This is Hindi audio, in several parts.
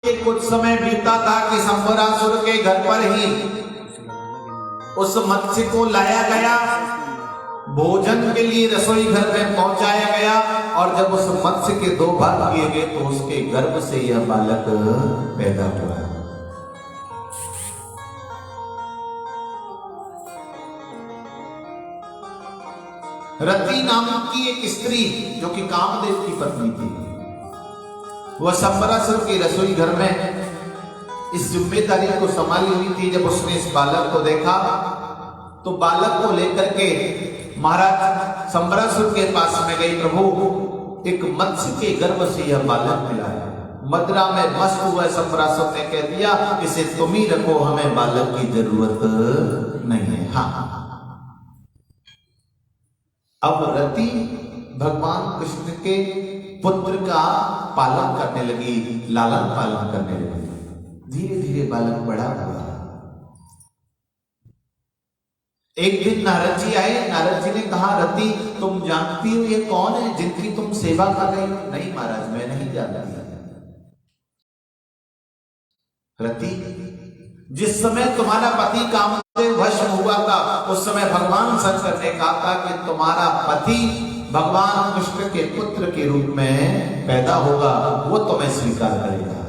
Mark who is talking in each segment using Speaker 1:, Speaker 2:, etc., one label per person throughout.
Speaker 1: कुछ समय बीता था कि संबरासुर के घर पर ही उस मत्स्य को लाया गया, भोजन के लिए रसोई घर में पहुंचाया गया, और जब उस मत्स्य के दो भाग किए गए तो उसके गर्भ से यह बालक पैदा हुआ। रति नाम की एक स्त्री जो कि कामदेव की पत्नी थी, वह संबरासुर के रसोई घर में इस जिम्मेदारी को संभाली हुई थी। जब उसने इस बालक को देखा तो बालक को लेकर के महाराज संबरासुर के पास में गई। प्रभु, एक मत्स्य के गर्भ से यह बालक मिला है। मदरा में मस्त हुआ संबरासुर ने कह दिया, इसे तुम ही रखो, हमें बालक की जरूरत नहीं है। हाँ, अब रति भगवान कृष्ण के पुत्र का पालन करने लगी, लालन पालन करने लगी। धीरे धीरे बालक बड़ा हुआ। एक दिन नारद जी आए। नारद जी ने कहा, रति तुम जानती हो ये कौन है जिनकी तुम सेवा कर रही हो? नहीं महाराज, मैं नहीं जानती। रति, जिस समय तुम्हारा पति कामदेव वश हुआ था, उस समय भगवान शंकर ने कहा था कि तुम्हारा पति भगवान कृष्ण के पुत्र के रूप में पैदा होगा, वो तुम्हें स्वीकार करेगा।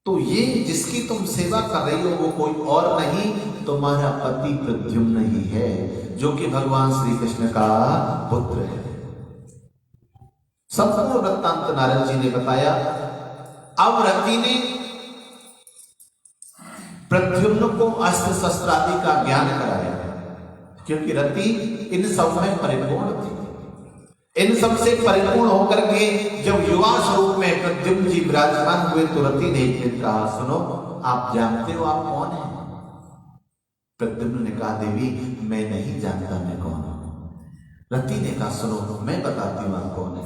Speaker 1: तो ये जिसकी तुम सेवा कर रही हो वो कोई और नहीं, तुम्हारा पति प्रद्युम्न ही है, जो कि भगवान श्री कृष्ण का पुत्र है। संपूर्ण वृत्तांत नारद जी ने बताया। अब रति ने प्रद्युम्न को अस्त्र शस्त्र आदि का ज्ञान कराया, क्योंकि रति इन सब में परिपूर्ण थी। इन सब से परिपूर्ण होकर के जब युवा स्वरूप में प्रद्युम्न जी विराजमान हुए तो रति ने एक दिन कहा, सुनो, आप जानते हो आप कौन है? प्रद्युम्न ने कहा, देवी मैं नहीं जानता मैं कौन हूं। रति ने कहा, सुनो मैं बताती हूं आप कौन है।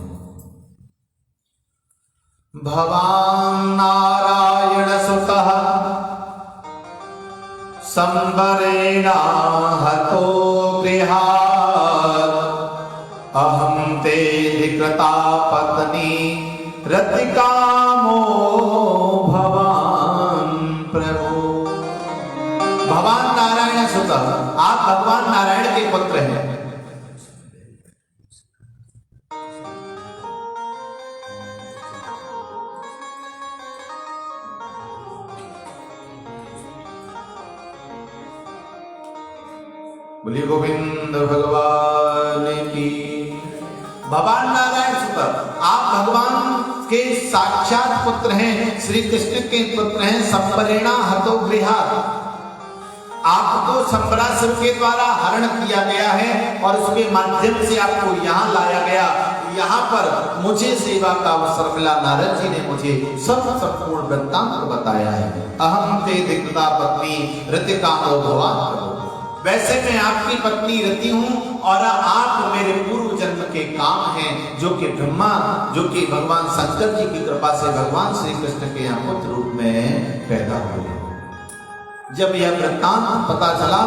Speaker 1: भवान नारायण सुतः संबरेण हतो गृहात्, अहं ते धिकृता पत्नी रतिकामो भवान प्रभु। भगवान नारायण सुत, आप भगवान नारायण के पुत्र हैं। बोलिए गोविंद भगवान की। भगवान नारायण सुत, आप भगवान के साक्षात पुत्र हैं, श्री कृष्ण के पुत्र हैं। संबरेणा हतो गृहात्, आपको संबरासुर के द्वारा हरण किया गया है और उसके माध्यम से आपको यहाँ लाया गया। यहाँ पर मुझे सेवा का अवसर मिला। नारद जी ने मुझे संपूर्ण वृत्तांत बताया है। अहं ते धिकृता पत्नी रतिकामो भवान। वैसे मैं आपकी पत्नी रति हूं और आप मेरे पूर्व जन्म के काम हैं, जो कि ब्रह्मा, जो कि भगवान शंकर जी की कृपा से भगवान श्री कृष्ण के यहाँ पुत्र रूप में पैदा हुए। जब यह वृत्तांत पता चला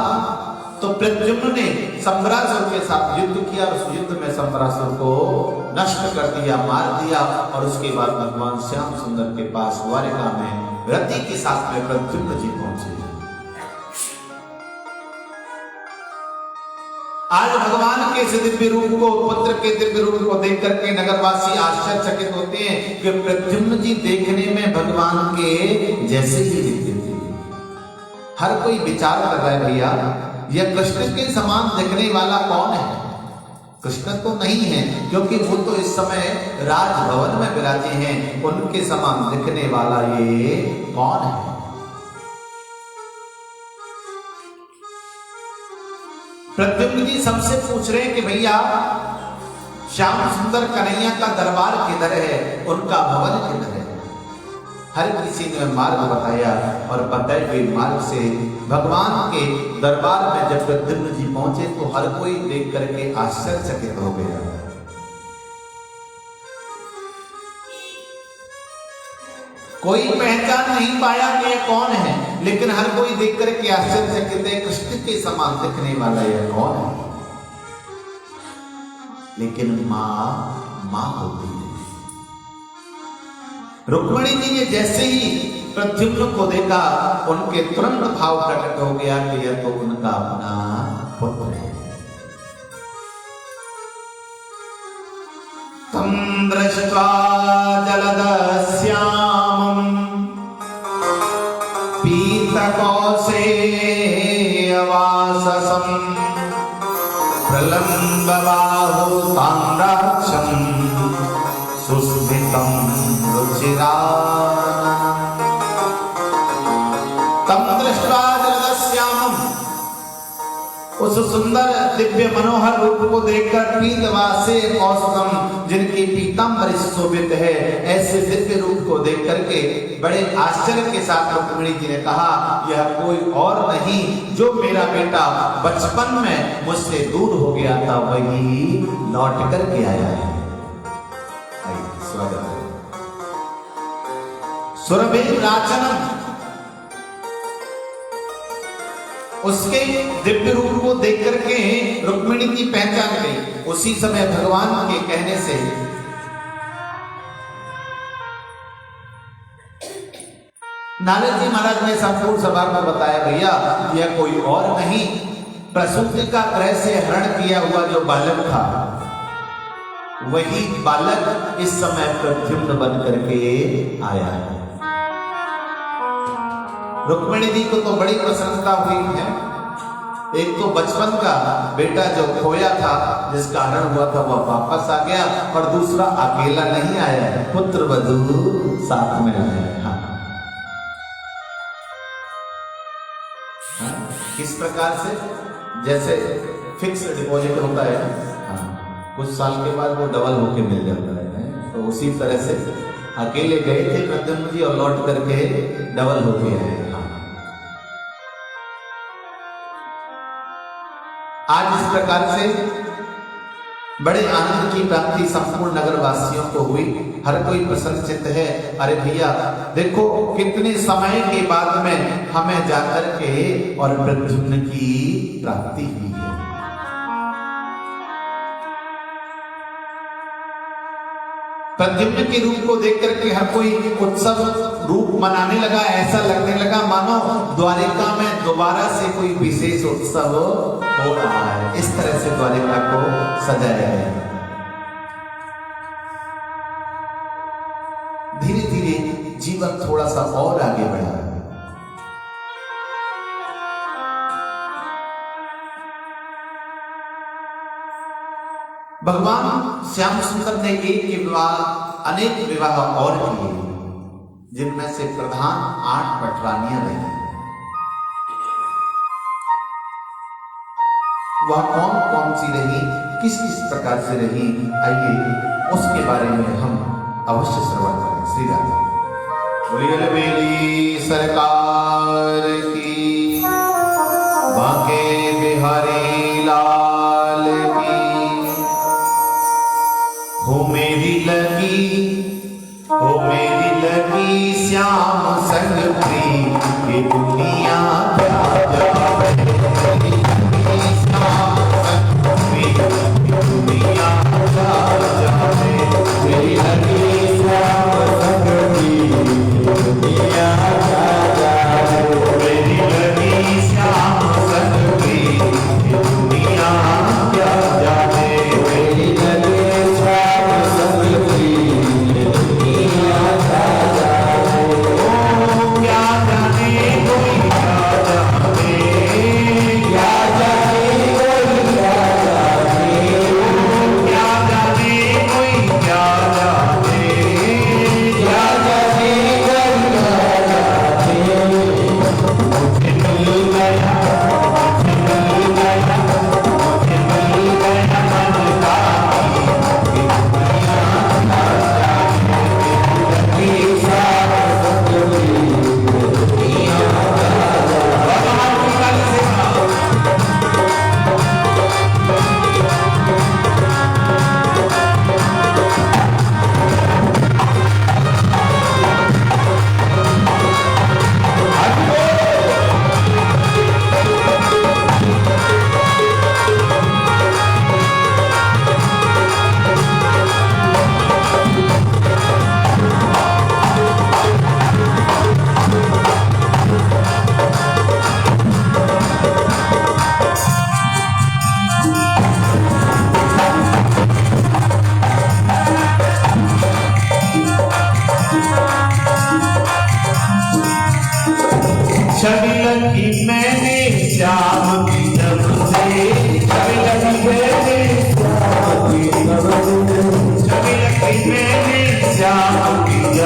Speaker 1: तो प्रद्युम्न ने संबरासुर के साथ युद्ध किया। उस युद्ध में संबरासुर को नष्ट कर दिया, मार दिया, और उसके बाद भगवान श्याम सुंदर के पास द्वारिका में रति के साथ में प्रद्युम्न जी पहुंचे। आज भगवान के इस दिव्य रूप को, पुत्र के दिव्य रूप को देख करके नगरवासी आश्चर्यचकित होते हैं कि प्रद्युम्न जी देखने में भगवान के जैसे ही दिखते थे। हर कोई विचार कर रहा है, भैया यह कृष्ण के समान दिखने वाला कौन है? कृष्ण तो नहीं है, क्योंकि वो तो इस समय राजभवन में विराजे हैं। उनके समान दिखने वाला ये कौन है? प्रद्युम्न जी सबसे पूछ रहे हैं कि भैया श्याम सुंदर कन्हैया का दरबार किधर है, उनका भवन किधर है? हर किसी ने मार्ग बताया और बताए हुए मार्ग से भगवान के दरबार में जब प्रद्युम्न जी पहुंचे तो हर कोई देख करके आश्चर्यचकित हो गया। कोई पहचान नहीं पाया कि यह कौन है, लेकिन हर कोई देख करके आश्चर्यचकित है, कृष्ण के समान दिखने वाला यह कौन है? लेकिन माँ होती है। रुक्मिणी जी ने जैसे ही प्रद्युम्न को देखा, उनके तुरंत भाव प्रकट हो गया कि यह तो उनका अपना पुत्र है। तम दृष्ट्वा जलदश्यामं पीतकौसेयवाससं प्रलम्बबाहु ताम्राक्षं सुस्मितं रुचिराननं। तम दृष्ट्वा जलदश्यामं, उस सुंदर दिव्य मनोहर रूप को देखकर, पीतवासे कौस्तुभम, जिनकी पीतांबर शोभित है, ऐसे दिव्य रूप को देख करके बड़े आश्चर्य के साथ रुक्मिणी जी ने कहा, यह कोई और नहीं, जो मेरा बेटा बचपन में मुझसे दूर हो गया था वही लौट करके आया है। स्वागत है। सुरभि राचनम, उसके दिव्य रूप को देख करके रुक्मिणी की पहचान गई। उसी समय भगवान के कहने से नारद जी महाराज ने संपूर्ण सभा को बताया, भैया यह कोई और नहीं, प्रसूति का ग्रह से हरण किया हुआ जो बालक था, वही बालक इस समय प्रद्युम्न बन करके आया है। रुक्मिणी जी को तो बड़ी प्रसन्नता हुई है। एक तो बचपन का बेटा जो खोया था, जिसका हरण हुआ था, वह वापस आ गया, और दूसरा अकेला नहीं आया है, पुत्र वधू साथ में आया है। हाँ, किस प्रकार से, जैसे फिक्स डिपॉजिट होता है, हाँ, कुछ साल के बाद वो डबल होके मिल जाता है, तो उसी तरह से अकेले गए थे प्रद्युम्न जी और लौट करके डबल हो गए हैं। आज इस प्रकार से बड़े आनंद की प्राप्ति संपूर्ण नगर वासियों को हुई। हर कोई प्रसन्नचित्त है। अरे भैया देखो, कितने समय के बाद में हमें जाकर के और प्रद्युम्न की प्राप्ति हुई है। प्रद्युम्न के रूप को देख करके हर कोई उत्सव रूप मनाने लगा। ऐसा लगने लगा मानो द्वारिका में दोबारा से कोई विशेष उत्सव हो रहा है। इस तरह से द्वारिका को सजाया है। धीरे धीरे जीवन थोड़ा सा और आगे बढ़ा। भगवान श्याम सुंदर ने एक के विवाह, अनेक विवाह और किए, जिनमें से प्रधान 8 पटरानियां रही। वह कौन कौन सी रही, किस किस प्रकार से रही, आइए उसके बारे में हम अवश्य श्रवण करें। श्री राधे बोलिए बेली सरकार की, बांके बिहारी लाल की। हो मेरी लगी श्याम संग प्रीत की दुनिया क्या जाए, श्याम संग प्रीत की दुनिया क्या जाए, मेरी लगी श्याम संग प्रीत की दुनिया क्या जाए, मेरी लगी श्याम संग प्रीत की दुनिया क्या जाए, मेरी लगी क्या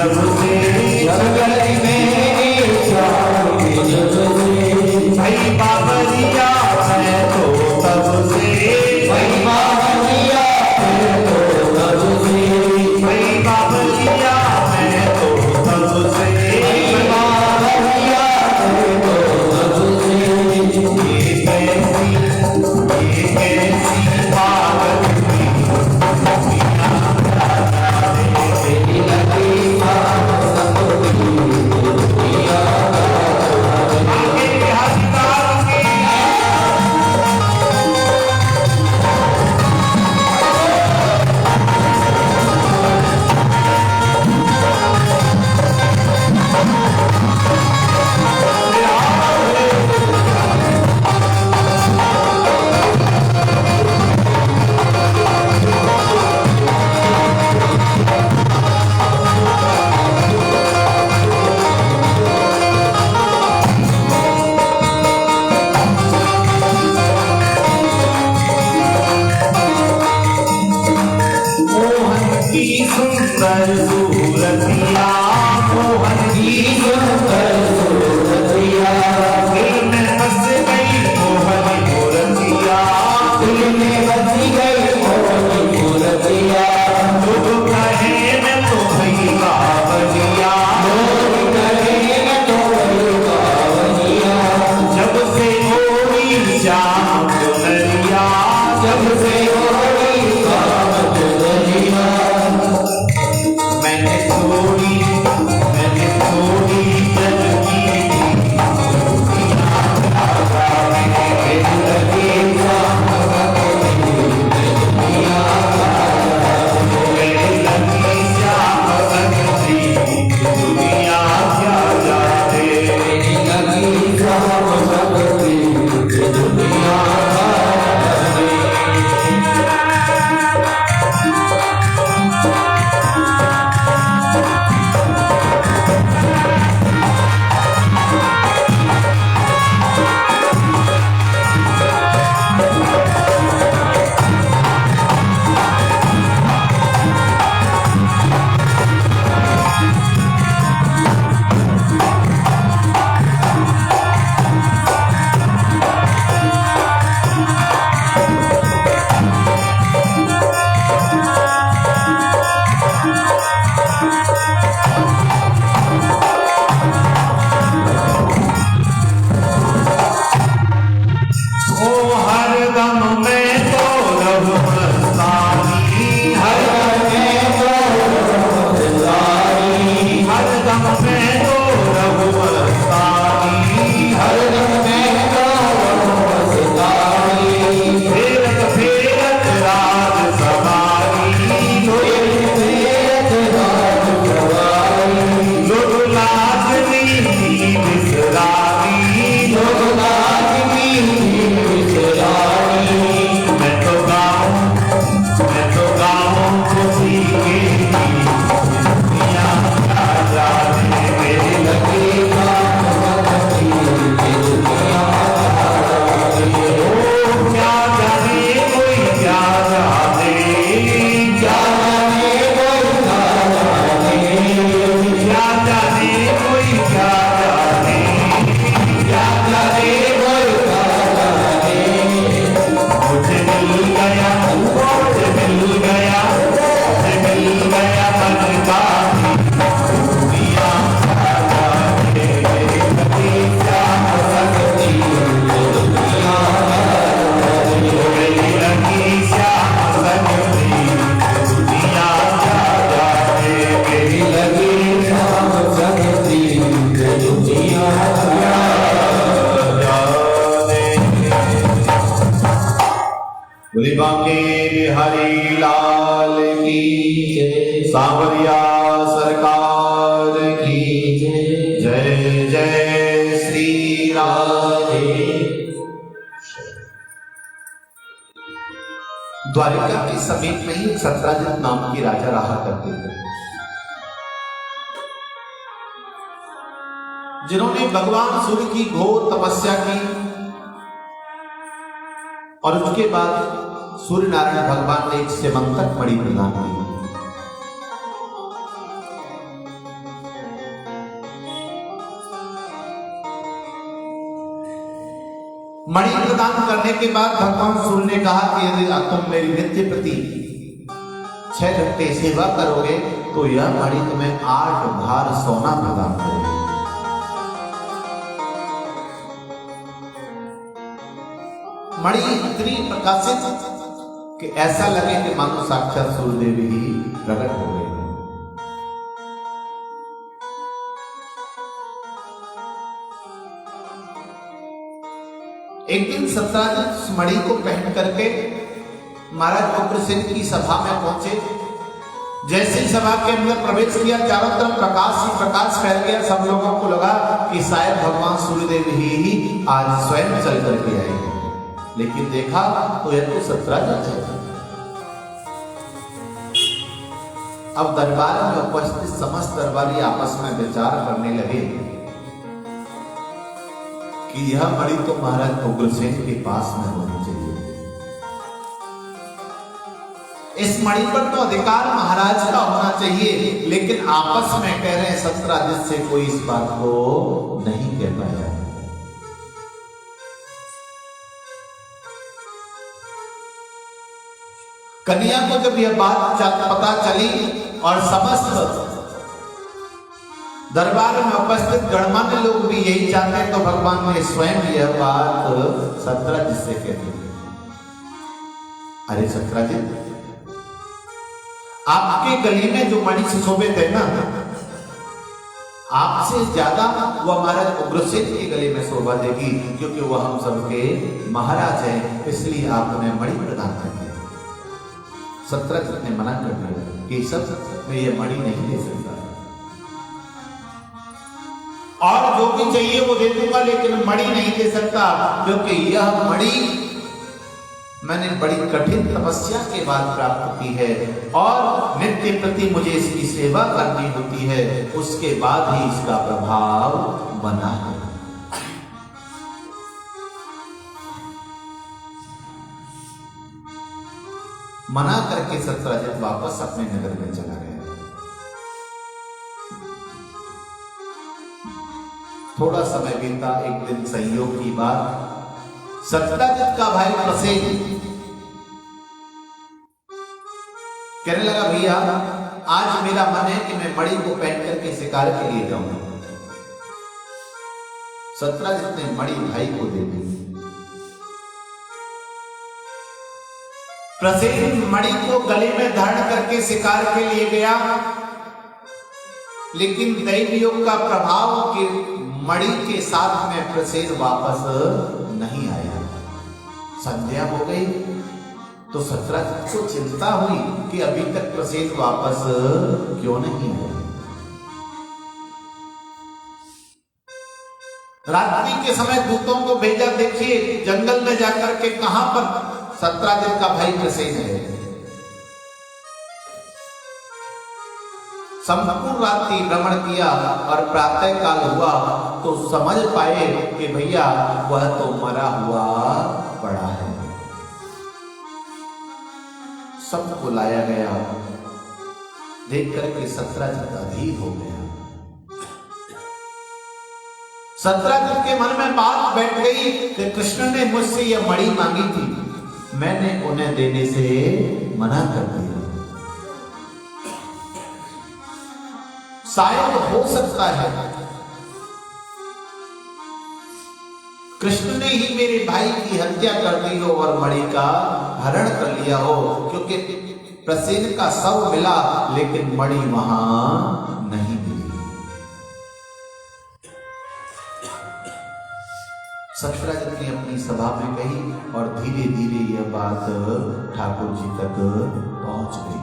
Speaker 1: जब से जगत में भाई बाबरिया मैं तो तब से भाई बाबरिया मैं तो तब से भाई बाबरिया मैं तो तब से भाई बाबरिया मैं तो तब से ये कैसी पागल सुंदर सूरतिया मोहन की सुंदर सूरतिया दिल में बस गई मोहन मूर्तिया दिल में बस गई मोहन मूर्तिया लोग कहे मैं तो भई बावलिया लोग कहे मैं तो भई बावलिया जब से होई श्याम दुनिया जब से होई श्याम दुनिया मैंने छोड़ी जग की दुनिया क्या जाने दुनिया बांके बिहारी लाल की सांवरिया सरकार की जय जय श्री राधे। द्वारिका के समीप में ही सत्राजित नाम की राजा रहा करते थे, जिन्होंने भगवान सूर्य की घोर तपस्या की और उसके बाद सूर्य नारायण भगवान ने एक सेमंतक मणि प्रदान की। मणि प्रदान करने के बाद भगवान सूर्य ने कहा कि यदि तुम मेरी नित्य प्रति 6 घंटे सेवा करोगे तो यह मणि तुम्हें 8 भार सोना प्रदान करेगी। मणि इतनी प्रकाशित कि ऐसा लगे कि मानो साक्षात सूर्यदेव ही प्रकट हो गए। एक दिन सत्राजित उस मणि को पहन करके महाराज उग्रसेन की सभा में पहुंचे। जैसे ही सभा के अंदर प्रवेश किया, चारों तरफ प्रकाश ही प्रकाश फैल गया। सब लोगों को लगा कि शायद भगवान सूर्यदेव ही आज स्वयं चल करके आए, लेकिन देखा तो यह तो सत्राजित है। अब दरबार में उपस्थित समस्त दरबारी आपस में विचार करने लगे कि यह मणि तो महाराज उग्रसेन के पास में होनी चाहिए। इस मणि पर तो अधिकार महाराज का होना चाहिए, लेकिन आपस में कह रहे हैं सत्राजित से कोई इस बात को नहीं कह पाया। कन्या को जब यह बात पता चली और समस्त दरबार में उपस्थित गणमान्य लोग भी यही चाहते हैं, तो भगवान ने स्वयं यह बात सत्राजित से कह दी। अरे सत्राजित, आपके गले में जो मणि सुशोभित है ना, आपसे ज्यादा वो महाराज उग्रसेन के गले में शोभा देगी, क्योंकि वह हम सबके महाराज हैं, इसलिए आप उन्हें मणि प्रदान करेंगे। सत्राजित ने मना कर दिया कि सब मैं ये मणि नहीं ले सकता, और जो भी चाहिए वो दे दूंगा, लेकिन मणि नहीं दे सकता, क्योंकि यह मणि मैंने बड़ी कठिन तपस्या के बाद प्राप्त की है और नित्य प्रति मुझे इसकी सेवा करनी होती है, उसके बाद ही इसका प्रभाव बना है। मना करके सत्राजित वापस अपने नगर में चला गया। थोड़ा समय बीता, एक दिन संयोग की बात, सत्राजित का भाई प्रसेन कहने लगा, भैया आज मेरा मन है कि मैं मणि को पहन करके शिकार के लिए जाऊं। सत्राजित ने मणि भाई को दे दी। प्रसेन मणि को गले में धारण करके शिकार के लिए गया, लेकिन दैवयोग का प्रभाव के मणि के साथ में प्रसेन वापस नहीं आया। संध्या हो गई तो सत्राजित को चिंता हुई कि अभी तक प्रसेन वापस क्यों नहीं आया। रात्रि के समय दूतों को भेजा, देखिए जंगल में जाकर के कहां पर सत्राजित का भाई प्रसेन है। संपूर्ण रात्रि भ्रमण किया और प्रातः काल हुआ तो समझ पाए कि भैया वह तो मरा हुआ पड़ा है। सबको लाया गया, देख करके सत्राजित अधीर हो गया। सत्राजित के मन में बात बैठ गई कि कृष्ण ने मुझसे यह मणि मांगी थी, मैंने उन्हें देने से मना कर दिया। शायद हो सकता है कृष्ण ने ही मेरे भाई की हत्या कर दी हो और मणि का हरण कर लिया हो, क्योंकि प्रसेन का शव मिला लेकिन मणि वहां नहीं मिली। सत्राजित ने अपनी सभा में कही और धीरे धीरे यह बात ठाकुर जी तक पहुंच गई।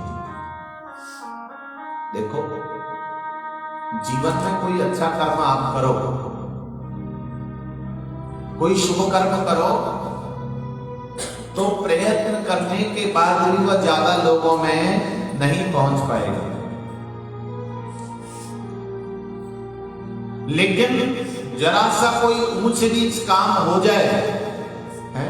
Speaker 1: देखो, जीवन में कोई अच्छा कर्म आप करो, कोई शुभ कर्म करो, तो प्रयत्न करने के बाद भी वह ज्यादा लोगों में नहीं पहुंच पाएगा। लेकिन जरा सा कोई ऊंच नीच काम हो जाए, है?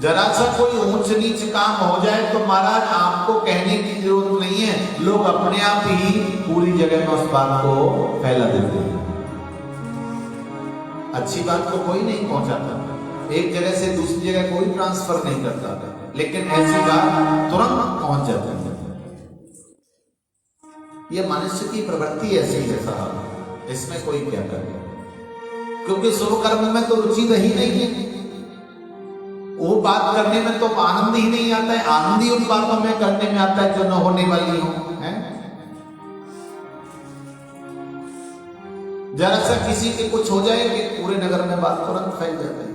Speaker 1: जरा सा कोई ऊंच नीच काम हो जाए तो महाराज आपको कहने की जरूरत नहीं है, लोग अपने आप ही पूरी जगह में उस बात को फैला देते हैं। अच्छी बात को कोई नहीं पहुंचाता, एक जगह से दूसरी जगह कोई ट्रांसफर नहीं करता, लेकिन ऐसी बात तुरंत पहुंच जाती है। ये मनुष्य की प्रवृत्ति ऐसी है साहब, इसमें कोई क्या करे, क्योंकि शुभ कर्म में तो रुचि रही नहीं है, वो बात करने में तो आनंद ही नहीं आता है, आनंद ही उन बातों में करने में आता है जो न होने वाली हो, है? जरा सा किसी के कुछ हो जाए कि पूरे नगर में बात तुरंत फैल जाती है।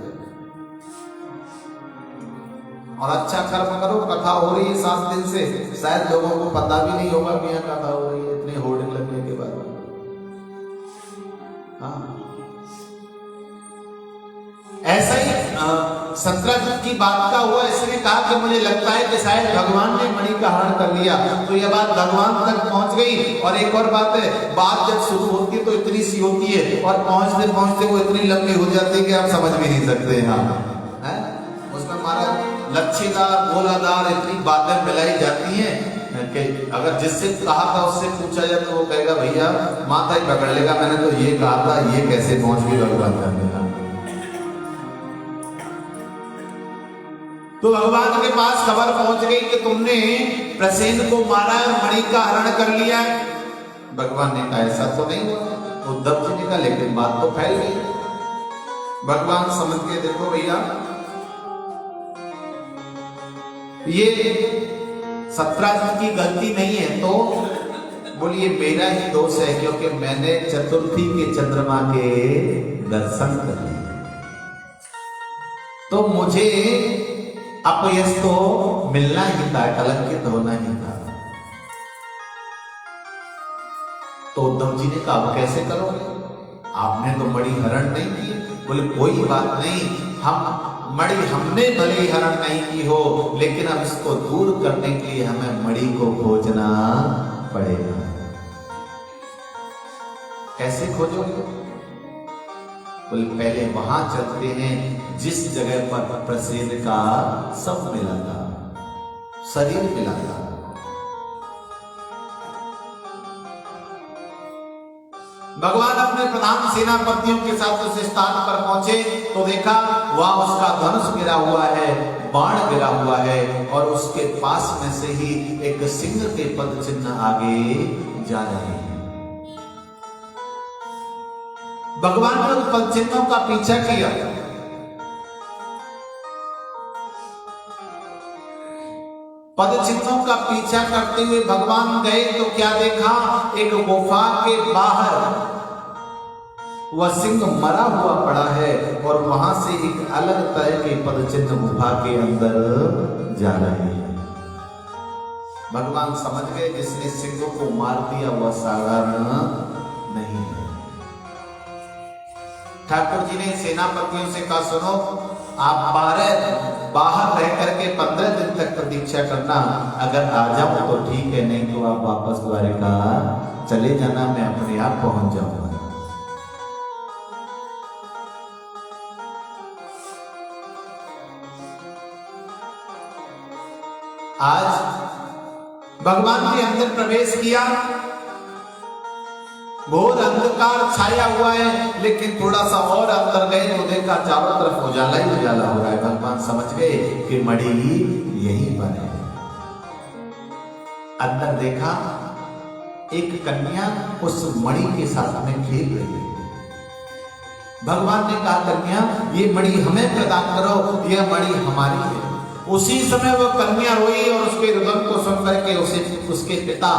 Speaker 1: और अच्छा कर्म करो, कथा हो रही है 7 दिन से, शायद लोगों को पता भी नहीं होगा कि यहाँ कथा हो रही है, इतने होर्डिंग लगने के बाद। हाँ, ऐसा ही सत्रह की बात का हुआ। इसने कहा कि मुझे लगता है कि शायद भगवान ने मणि का हरण कर लिया, तो यह बात भगवान तक पहुंच गई। और एक और बात है, बात जब शुरू होती है तो इतनी सी होती है और पहुंचते पहुंचते वो इतनी लंबी हो जाती है कि आप समझ भी नहीं सकते। हाँ, उसमें हमारा लच्छेदार गोलादार इतनी बातें मिलाई जाती हैं कि अगर जिससे कहा था उससे पूछा जाए तो वो कहेगा भैया माथा ही पकड़ लेगा, मैंने तो ये कहा था, ये कैसे पहुंच गई भगवान करने का। तो भगवान के पास खबर पहुंच गई कि तुमने प्रसेन को मारा है, मणि का हरण कर लिया है। भगवान ने कहा ऐसा तो नहीं हुआ। उद्धव जी ने कहा लेकिन बात तो फैल गई। भगवान समझ के देखो भैया, ये सत्रह की गलती नहीं है, तो बोलिए मेरा ही दोष है, क्योंकि मैंने चतुर्थी के चंद्रमा के दर्शन कर लिए, तो मुझे अपयश तो मिलना ही था, कलंकित होना ही था। तो उद्धव जी ने कहा अब कैसे करोगे, आपने तो मणि हरण नहीं की। बोले कोई बात नहीं, हम मणि हमने भले हरण नहीं की हो, लेकिन अब इसको दूर करने के लिए हमें मणि को खोजना पड़ेगा। कैसे खोजोगे? बोले पहले वहां चलते हैं जिस जगह पर प्रसेन का सब मिला था, शरीर मिला था। भगवान अपने प्रधान सेनापतियों के साथ उस स्थान पर पहुंचे तो देखा वहां उसका धनुष गिरा हुआ है, बाण गिरा हुआ है, और उसके पास में से ही एक सिंह के पद चिन्ह आगे जा रहे हैं। भगवान ने उन पद चिन्हों का पीछा किया। पद चिन्हों का पीछा करते हुए भगवान गए तो क्या देखा, एक गुफा के बाहर वह सिंह मरा हुआ पड़ा है, और वहां से एक अलग तरह के पद चिन्ह गुफा के अंदर जा रहे हैं। भगवान समझ गए जिसने सिंह को मार दिया वह साधारण नहीं है। ठाकुर जी ने सेनापतियों से कहा सुनो, आप बाहर रह करके 15 दिन तक प्रतीक्षा करना, अगर आ जाऊं तो ठीक है, नहीं तो आप वापस द्वारिका चले जाना, मैं अपने आप पहुंच जाऊंगा। आज भगवान ने अंदर प्रवेश किया, घोर अंधकार छाया हुआ है, लेकिन थोड़ा सा और अंदर गए तो देखा चारों तरफ उजाला ही उजाला हो रहा है। भगवान समझ गए कि मणि यहीं पर है। अंदर देखा एक कन्या उस मणि के साथ में खेल रही है। भगवान ने कहा कन्या ये मणि हमें प्रदान करो, यह मणि हमारी है। उसी समय वो कन्या रोई और उसके रुदन को सुन करके उसके पिता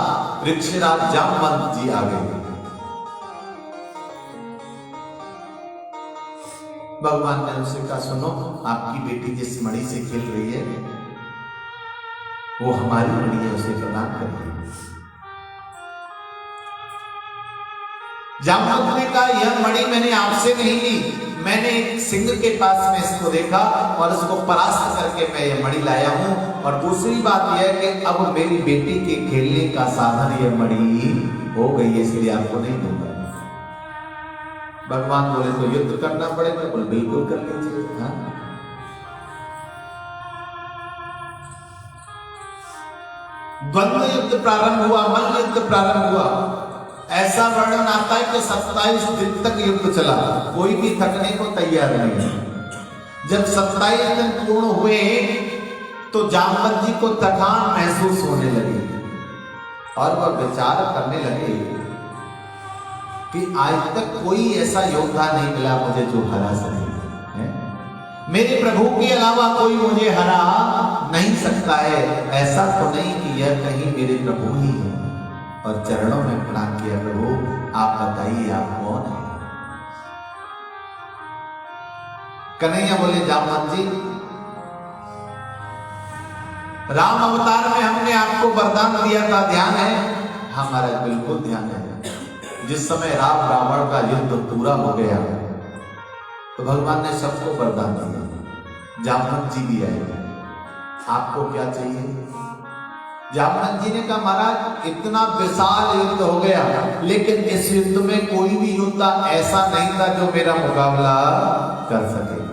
Speaker 1: ऋक्षराज जामवंत जी आ गए। भगवान ने उसे कहा सुनो, आपकी बेटी जिस मणि से खेल रही है वो हमारी मणि है, उसे प्रदान करिए। जामवंत ने कहा यह मणि मैंने आपसे नहीं ली, मैंने एक सिंह के पास में इसको देखा और इसको परास्त करके मैं यह मणि लाया हूं। और दूसरी बात यह है कि अब मेरी बेटी के खेलने का साधन यह मणि हो गई है, इसलिए आपको नहीं दूंगा। भगवान बोले तो युद्ध करना पड़ेगा। बोले बिल्कुल कर लीजिए। हाँ, द्वंद्व युद्ध प्रारंभ हुआ, मल्ल युद्ध प्रारंभ हुआ। ऐसा वर्णन आता है कि 27 दिन तक युद्ध चला, कोई भी थकने को तैयार नहीं। जब 27 दिन पूर्ण हुए तो जामवंत जी को थकान महसूस होने लगी और वह विचार करने लगे कि आज तक कोई ऐसा योद्धा नहीं मिला मुझे जो हरा सके। मेरे प्रभु के अलावा कोई मुझे हरा नहीं सकता है। ऐसा तो नहीं कि यह कहीं मेरे प्रभु ही है। और चरणों में प्रणाम किया, प्रभु आप बताइए आप कौन है। कन्हैया बोले, जामवंत जी, राम अवतार में हमने आपको वरदान दिया था, ध्यान है? हमारा बिल्कुल ध्यान है। जिस समय राम रावण का युद्ध पूरा हो गया तो भगवान ने सबको वरदान दिया, जामवंत जी भी आए, आपको क्या चाहिए? जामवंत जी ने कहा, महाराज इतना विशाल युद्ध हो गया, लेकिन इस युद्ध में कोई भी योद्धा ऐसा नहीं था जो मेरा मुकाबला कर सके।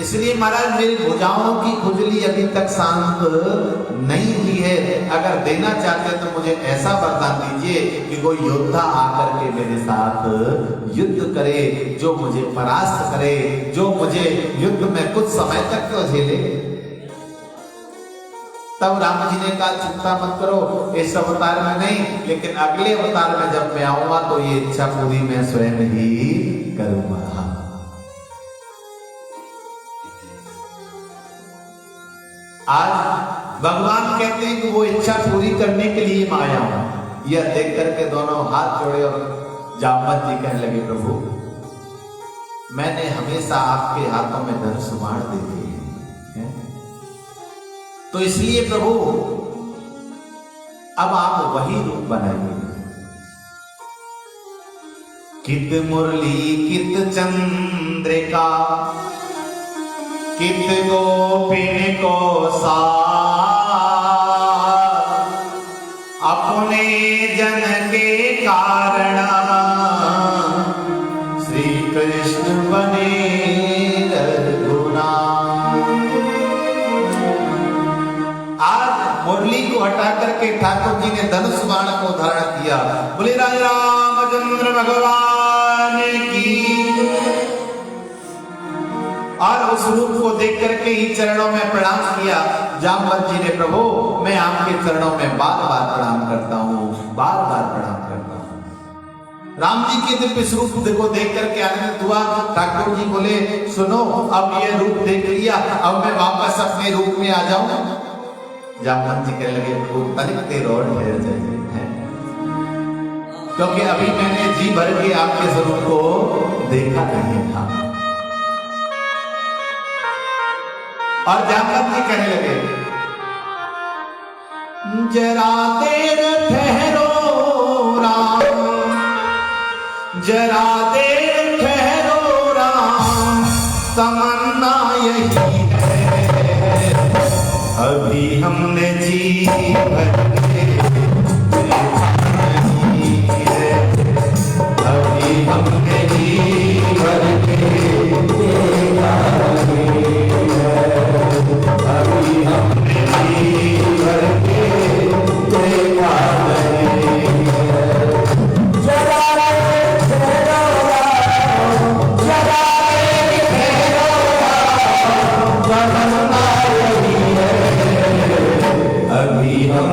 Speaker 1: इसलिए महाराज मेरी भुजाओं की खुजली अभी तक शांत नहीं हुई है। अगर देना चाहते हैं तो मुझे ऐसा वरदान दीजिए कि कोई योद्धा आकर के मेरे साथ युद्ध करे, जो मुझे परास्त करे, जो मुझे युद्ध में कुछ समय तक तो झेले। तब राम जी ने कहा, चिंता मत करो, इस अवतार में नहीं, लेकिन अगले अवतार में जब मैं आऊंगा तो ये इच्छा पूरी मैं स्वयं ही करूंगा। आज भगवान कहते हैं कि वो इच्छा पूरी करने के लिए मैं आया हूं। यह देख करके दोनों हाथ जोड़े और जामवंत जी कहने लगे, प्रभु मैंने हमेशा आपके हाथों में धनुष बाण देखे हैं, तो इसलिए प्रभु अब आप वही रूप बनाइए। कित मुरली कित चंद्रिका कित गोपिन को साथ, अपने जन के कारण श्री कृष्ण बने रघुनाथ। आज मुरली को हटा करके ठाकुर जी ने धनुष बाण को धारण किया। बोले राजा रामचंद्र भगवान की। और उस रूप को देख करके ही चरणों में प्रणाम किया। जामवंत जी ने, प्रभु मैं आपके चरणों में बार बार प्रणाम करता हूँ, बार बार प्रणाम करता हूँ। राम जी के दिव्य स्वरूप को देख करके आनंदित हुआ। ठाकुर जी बोले, सुनो अब ये रूप देख लिया, अब मैं वापस अपने रूप में आ जाऊं। जामवंत जी कहने लगे, प्रभु तनिक देर और ठहर जाइए, क्योंकि अभी मैंने जी भर के आपके स्वरूप को देखा नहीं था। और जामवंत जी कहने लगे, जरा देर ठहरो राम, जरा देर ठहरो राम, तमन्ना यही है, अभी हमने जी भर के देखा नहीं है, अभी हमने जी भर के देखा नहीं है, अभी हमने जी भर के देखा नहीं है। जरा ठहरो राम, जरा ठहरो राम, तमन्ना यही है, अभी हम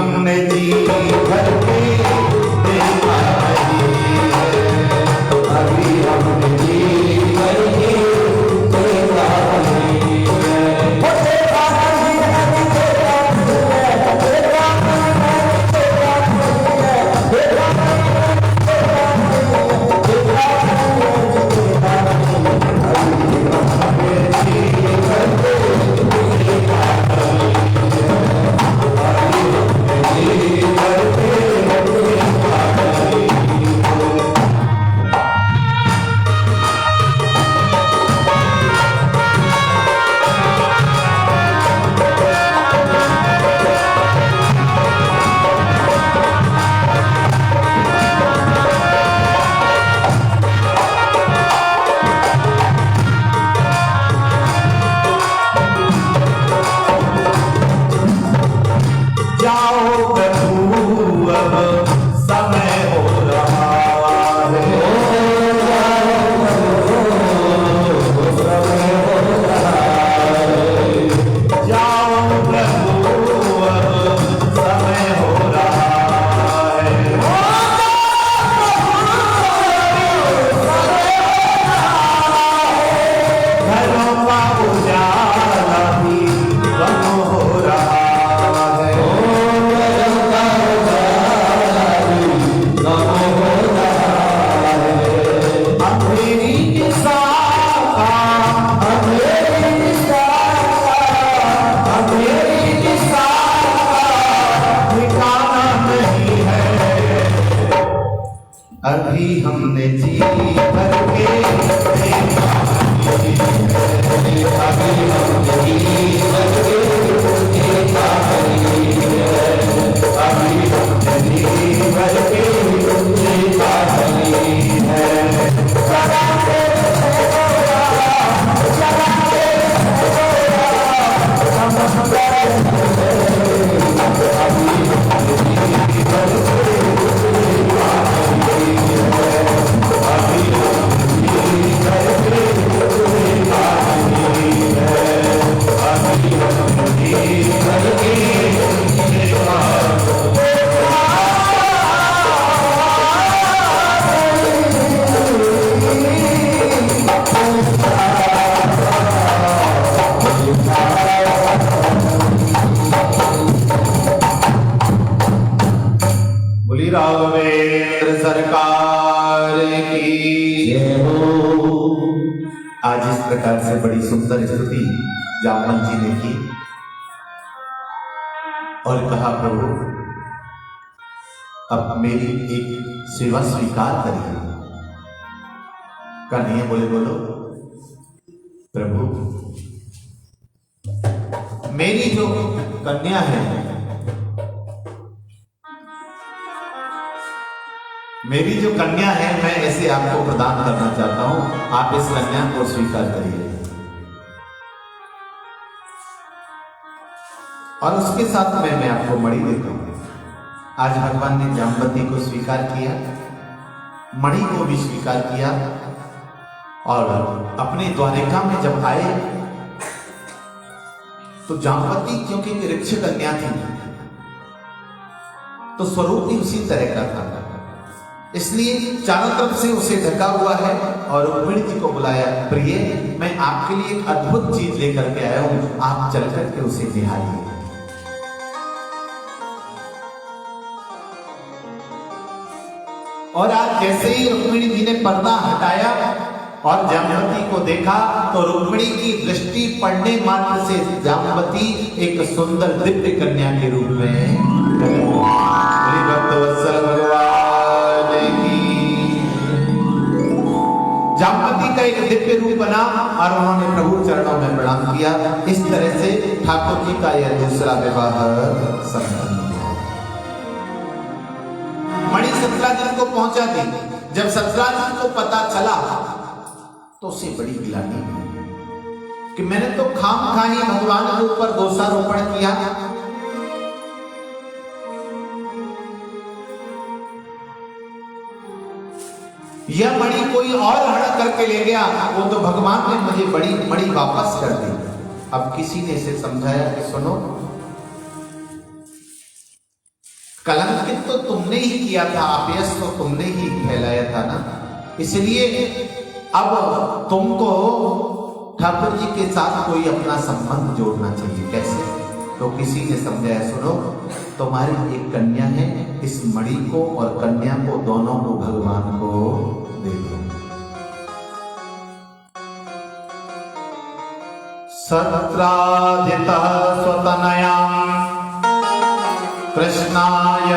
Speaker 1: हमने जी भर के देखा नहीं है, अभी हमने जी भर के देखा नहीं है। वो देखा नहीं है, देखा नहीं है, देखा नहीं है, देखा नहीं है, देखा नहीं है, देखा नहीं है, देखा नहीं है, अभी हमने जी भर के देखा नहीं है, अभी हमने जी भर के देखा नहीं है। जाओ प्रभु अब समय हो रहा है, समय हो रहा है, जाओ प्रभु अब समय हो रहा है, घरों का उजाला भी कम हो रहा है, अंधेरी की शाखा, अंधेरी की शाखा, अंधेरी की शाखा ठिकाना नहीं है, अभी हमने जी भर के देखा नहीं है, अभी हमने जी भर के देखा नहीं है, अभी हमने जी भर के देखा नहीं है। बोली राघवेंद्र सरकार की जय हो। आज इस प्रकार से बड़ी सुंदर स्तुति जामवंत जी ने की और कहा प्रभु अब मेरी एक सेवा स्वीकार करिए। कन्हैया बोले बोलो प्रभु मेरी जो कन्या है, मेरी जो कन्या है मैं ऐसे आपको प्रदान करना चाहता हूं, आप इस कन्या को स्वीकार करिए। और उसके साथ में मैं आपको मणि देता हूं। आज भगवान ने जामवती को स्वीकार किया, मणि को भी स्वीकार किया और अपने द्वारिका में जब आए तो जामवती क्योंकि ऋक्ष कन्या थी तो स्वरूप भी उसी तरह का था, इसलिए चारों तरफ से उसे ढका हुआ है और रुक्मिणी जी को बुलाया, प्रिय मैं आपके लिए एक अद्भुत चीज लेकर के आया हूं, आप चल करके उसे निहारिए। और आज जैसे ही रुक्मिणी जी ने पर्दा हटाया और जामवती को देखा तो रुक्मिणी की दृष्टि पड़ने मात्र से जामवती एक सुंदर दिव्य कन्या के रूप में भक्तवत्सल भगवान की जामवती का एक दिव्य रूप बना और उन्होंने प्रभु चरणों में प्रणाम किया। इस तरह से ठाकुर जी का यह दूसरा विवाह संपन्न। मणि सतराजित को पहुंचा दी। जब सतराजित को पता चला तो उसे बड़ी गिलानी कि मैंने तो खामखाही भगवान के ऊपर दोषारोपण किया, यह मणि कोई और हड़प करके ले गया, वो तो भगवान ने मुझे बड़ी मणि वापस कर दी। अब किसी ने इसे समझाया कि सुनो कलंकित तो तुमने ही किया था, अपयश तो तुमने ही फैलाया था ना, इसलिए अब तुमको ठाकुर जी के साथ कोई अपना संबंध जोड़ना चाहिए। कैसे? तो किसी ने समझाया, सुनो तुम्हारी एक कन्या है, इस मणि को और कन्या को दोनों को भगवान को दे दो। सत्राजितः स्वतनयां कृष्णाय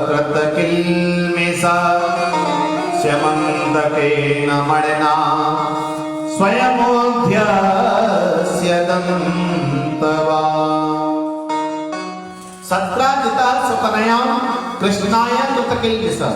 Speaker 1: कृतकिल्मिषा स्यमन्तकेन मणिना स्वयमोऽध्यस्य दन्तवा। सत्राजितः स्वतनयां कृष्णाय कृतकिल्मिषा।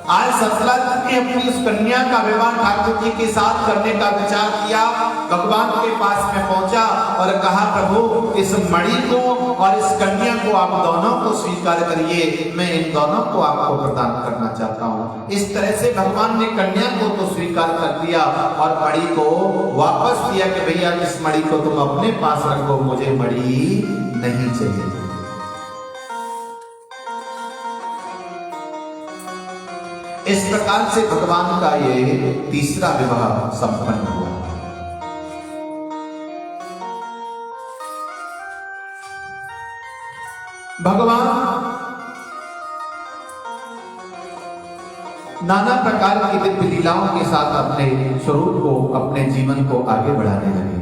Speaker 1: आज सत्राजित ने अपनी उस कन्या का विवाह ठाकुर जी के साथ करने का विचार किया। भगवान के पास में पहुंचा और कहा, प्रभु इस मणि को और इस कन्या को आप दोनों को स्वीकार करिए, मैं इन दोनों को आपको प्रदान करना चाहता हूं। इस तरह से भगवान ने कन्या को तो स्वीकार कर दिया और मणि को वापस दिया कि भैया इस मणि को तुम अपने पास रखो, मुझे मणि नहीं चाहिए। इस प्रकार से भगवान का ये तीसरा विवाह संपन्न हुआ। भगवान नाना प्रकार की दिव्य लीलाओं के साथ अपने स्वरूप को, अपने जीवन को आगे बढ़ाने लगे।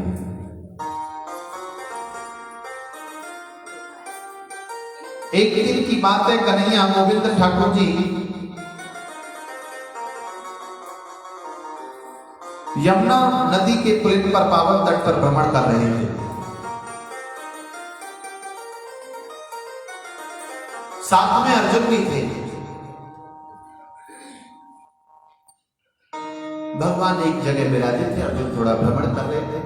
Speaker 1: एक दिन की बात है, कन्हैया गोविंद ठाकुर जी यमुना नदी के पुलिन पर पावन तट पर भ्रमण कर रहे थे। साथ में अर्जुन भी थे। भगवान एक जगह विराजित थे, अर्जुन थोड़ा भ्रमण कर रहे थे।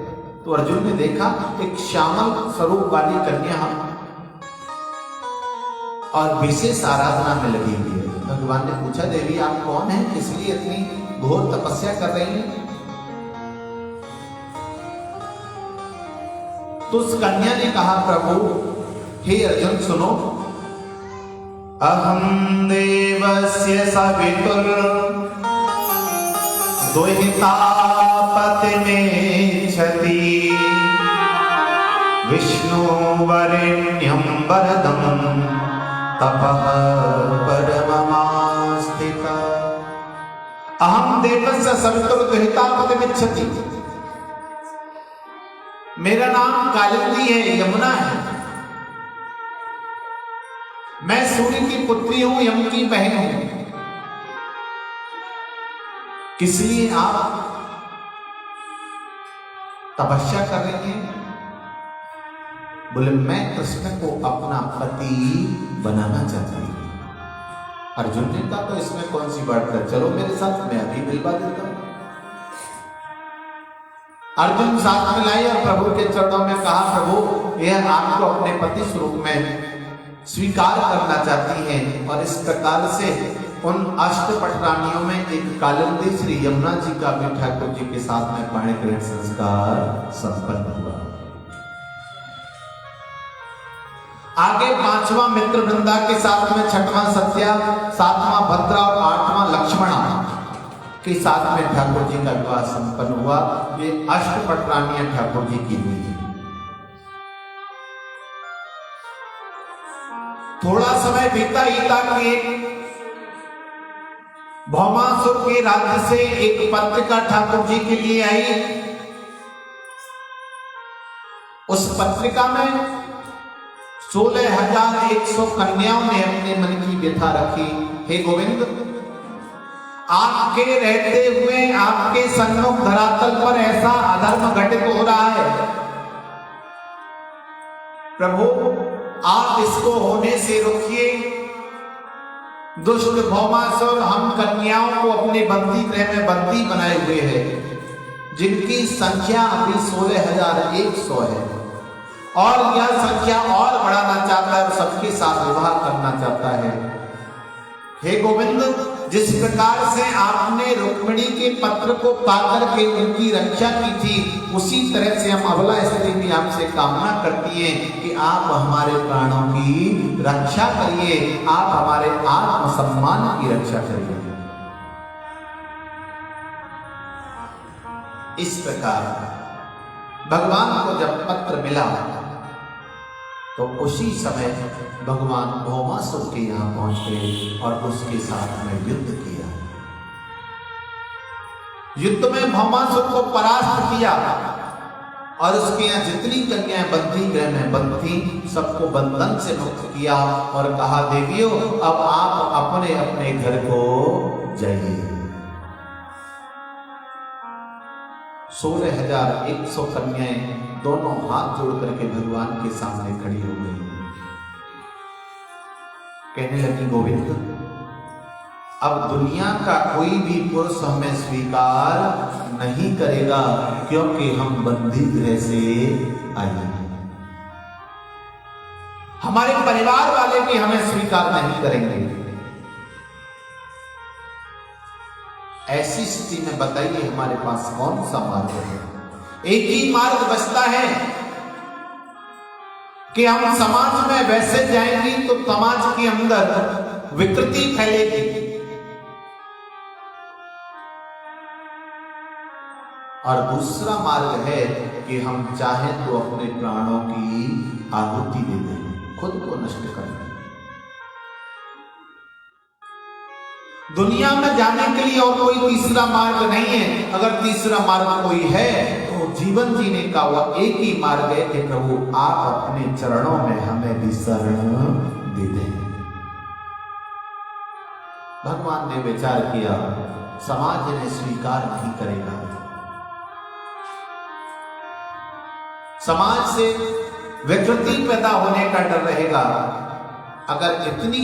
Speaker 1: तो अर्जुन ने देखा एक श्यामल स्वरूप वाली कन्या और विशेष आराधना में लगी हुई है। भगवान ने पूछा, देवी आप कौन हैं, इसलिए इतनी घोर तपस्या कर रही हैं? तो उस कन्या ने कहा, प्रभु हे अर्जुन सुनो, अहम देवस्य सवितुर दुहिता पतिमेच्छति विष्णु वरेण्यं वरदं तपः परममास्तिका। अहम देवस्य सवितुर दुहिता पतिमेच्छति। मेरा नाम कालिंदी है, यमुना है। मैं सूर्य की पुत्री हूं, यम की बहन हूं। किस लिए आप तपस्या कर रही हैं? बोले मैं कृष्ण को अपना पति बनाना चाहती हूं। अर्जुन ने कहा, तो इसमें कौन सी बात है, चलो मेरे साथ, मैं अभी मिलवा देता हूं। अर्जुन साथ में लाई और प्रभु के चरणों में कहा, प्रभु यह आपको अपने पति स्वरूप में स्वीकार करना चाहती हैं। और इस प्रकार से उन अष्टपट रानियों में एक कालिंदी श्री यमुना जी का भी ठाकुर जी के साथ में पाणी ग्रहण संस्कार संपन्न हुआ। आगे पांचवा मित्र वृंदा के साथ में, छठवां सत्या, सातवां भद्रा और आठवां लक्ष्मणा के साथ में ठाकुर जी का विवाह संपन्न हुआ। ये अष्टपट रानियां ठाकुर जी की हुई। थोड़ा समय बीता ही था कि भौमासुर के राज्य से एक पत्रिका ठाकुर जी के लिए आई। उस पत्रिका में 16,100 कन्याओं ने अपने मन की व्यथा रखी। हे गोविंद, आपके रहते हुए आपके सन्मुख धरातल पर ऐसा अधर्म घटित हो रहा है। प्रभु आप इसको होने से रोकिए। दुष्ट भौमासुर हम कन्याओं को अपने बंदी गृह में बंदी बनाए हुए हैं, जिनकी संख्या अभी 16,100 है और यह संख्या और बढ़ाना चाहता है और सबके साथ विवाह करना चाहता है। हे गोविंद, जिस प्रकार से आपने रुक्मिणी के पत्र को पाकर के उनकी रक्षा की थी, उसी तरह से हम अबला स्त्री भी आपसे कामना करती है कि आप हमारे प्राणों की रक्षा करिए, आप हमारे आत्मसम्मान की रक्षा करिए। इस प्रकार भगवान को जब पत्र मिला तो उसी समय भगवान भौमासुर के यहाँ पहुंच गए और उसके साथ में युद्ध किया। युद्ध में भौमासुर को परास्त किया और उसके यहाँ जितनी कन्याएं बंदी गृह में बंद थी सबको बंधन से मुक्त किया और कहा, देवियों अब आप अपने अपने घर को जाइए। 16,100 कन्याएं दोनों हाथ जोड़ करके भगवान के सामने खड़ी हो गई। कहने लगी, गोविंद अब दुनिया का कोई भी पुरुष हमें स्वीकार नहीं करेगा, क्योंकि हम बंदी गृह से आए हैं। हमारे परिवार वाले भी हमें स्वीकार नहीं करेंगे। ऐसी स्थिति में बताइए हमारे पास कौन सा मार्ग है? एक ही मार्ग बचता है कि हम समाज में वैसे जाएंगे तो समाज के अंदर विकृति फैलेगी, और दूसरा मार्ग है कि हम चाहें तो अपने प्राणों की आहुति दे दें, खुद को नष्ट कर दें। दुनिया में जाने के लिए और कोई तीसरा मार्ग नहीं है। अगर तीसरा मार्ग कोई है तो जीवन जीने का वह एक ही मार्ग है कि प्रभु आप अपने चरणों में हमें भी शरण दे दें। भगवान ने विचार किया, समाज ने स्वीकार नहीं करेगा, समाज से विकृति पैदा होने का डर रहेगा। अगर इतनी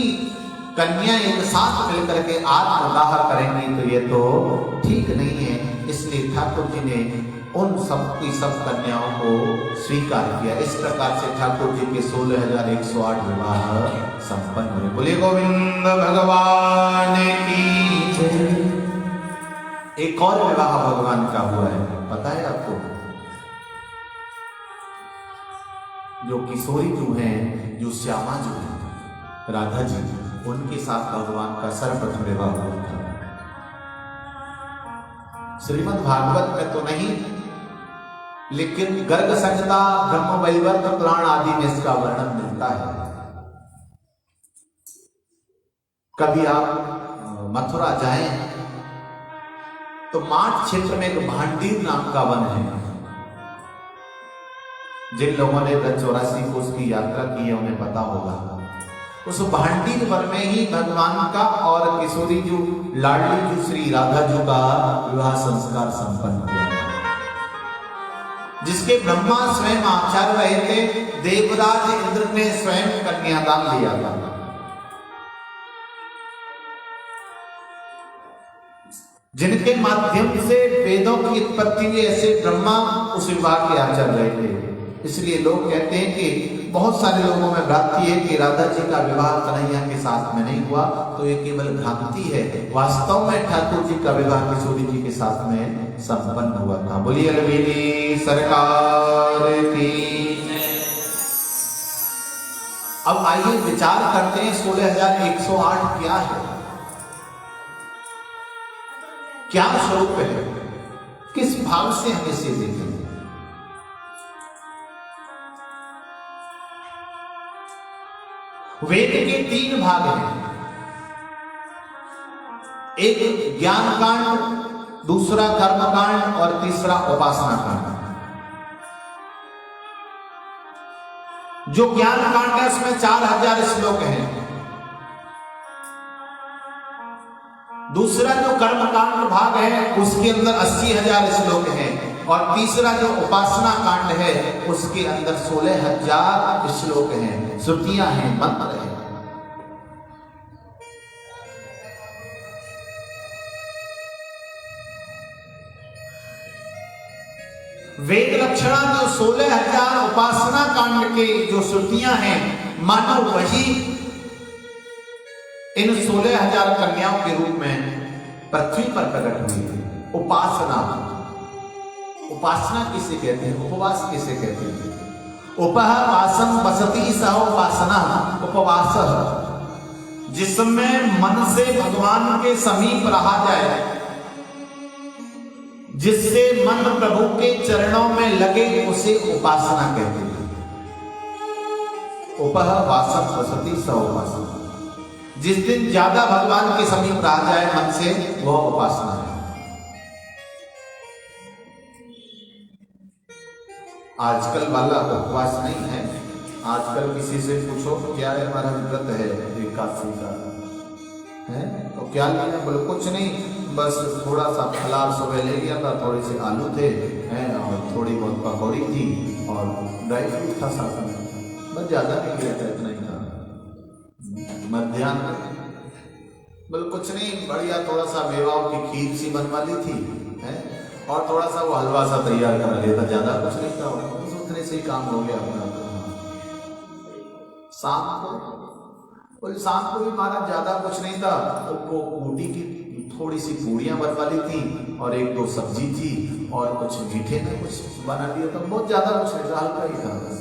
Speaker 1: कन्या एक साथ मिलकर के आत्मदाह करेंगी तो ये तो ठीक नहीं है। इसलिए ठाकुर जी ने उन सब की सब कन्याओं को स्वीकार किया। इस प्रकार से ठाकुर जी के 16,108 विवाह संपन्न हुए। बोले गोविंद भगवान की जय। एक और विवाह भगवान का हुआ है, पता है आपको? जो किशोरी जो हैं, जो श्यामा जो है, राधा जी, उनके साथ भगवान का सर्वप्रथम विवाह हुआ था। श्रीमद् भागवत में तो नहीं, लेकिन गर्ग संहिता, ब्रह्म वैवर्त पुराण आदि में इसका वर्णन मिलता है। कभी आप मथुरा जाएं तो माठ क्षेत्र में एक भांडीर नाम का वन है। जिन लोगों ने 84 कोस की यात्रा की है उन्हें पता होगा। उस भांडीर वन में ही भगवान का और किशोरी जो लाडली जो श्री राधा जी का विवाह संस्कार संपन्न हुआ, जिसके ब्रह्मा स्वयं आचार्य रहे थे। देवराज इंद्र ने स्वयं कन्यादान दिया था। जिनके माध्यम से वेदों की उत्पत्ति हुई, ऐसे ब्रह्मा उस विवाह के आचार्य रहे थे। इसलिए लोग कहते हैं कि बहुत सारे लोगों में भ्रांति है कि राधा जी का विवाह कन्हैया के साथ में नहीं हुआ, तो ये केवल भ्रांति है। वास्तव में ठाकुर जी का विवाह किशोरी जी के साथ में संपन्न हुआ था। बोलिए अलवेली सरकार की। अब आइए विचार करते हैं 16,108 क्या है, क्या स्वरूप है, किस भाव से हम इसे देखें। वेद के 3 भाग हैं, एक ज्ञान कांड, दूसरा कर्म कांड और तीसरा उपासना कांड। जो ज्ञान कांड है उसमें 4000 श्लोक हैं। दूसरा जो कर्म कांड भाग है उसके अंदर 80,000 श्लोक हैं, और तीसरा जो उपासना कांड है उसके अंदर 16,000 श्लोक हैं, श्रुतियां हैं, मंत्र हैं। वेद लक्षणा जो 16,000 उपासना कांड के जो श्रुतियां हैं, मानो वही इन 16,000 कन्याओं के रूप में पृथ्वी पर प्रकट हुई। उपासना, उपासना किसे कहते हैं, उपवास किसे कहते हैं? उपवासम वसति सह उपासना, उपवास जिसमें मन से भगवान के समीप रहा जाए, जिससे मन प्रभु के चरणों में लगे, उसे उपासना कहते हैं। उपवासम वसति सह उपासना, जिस दिन ज्यादा भगवान के समीप रहा जाए मन से, वह उपासना है। आजकल वाला उपवास नहीं है। आजकल किसी से पूछो क्या है, हमारा व्रत है एकादशी का है, तो क्या लिया? बोले कुछ नहीं, बस थोड़ा सा फलार सुबह ले लिया था, थोड़े से आलू थे हैं और थोड़ी बहुत पकौड़ी थी और ड्राई फ्रूट था साथ में, बस ज्यादा नहीं लिया था, इतना ही था। मध्याह्न बोले कुछ नहीं, बढ़िया थोड़ा सा मेवाओं की खीर सी बनवा ली थी है और थोड़ा सा वो हलवा सा तैयार कर लिया था, ज्यादा कुछ नहीं था, बस उतने से ही काम हो गया अपना। शाम को भी हमारा ज्यादा कुछ नहीं था, तो वो बूटी की थोड़ी सी पूड़ियां बनवा ली थी और 1-2 सब्जी थी और कुछ मीठे में कुछ बना दिया था, बहुत ज्यादा कुछ नहीं था, हल्का ही था बस।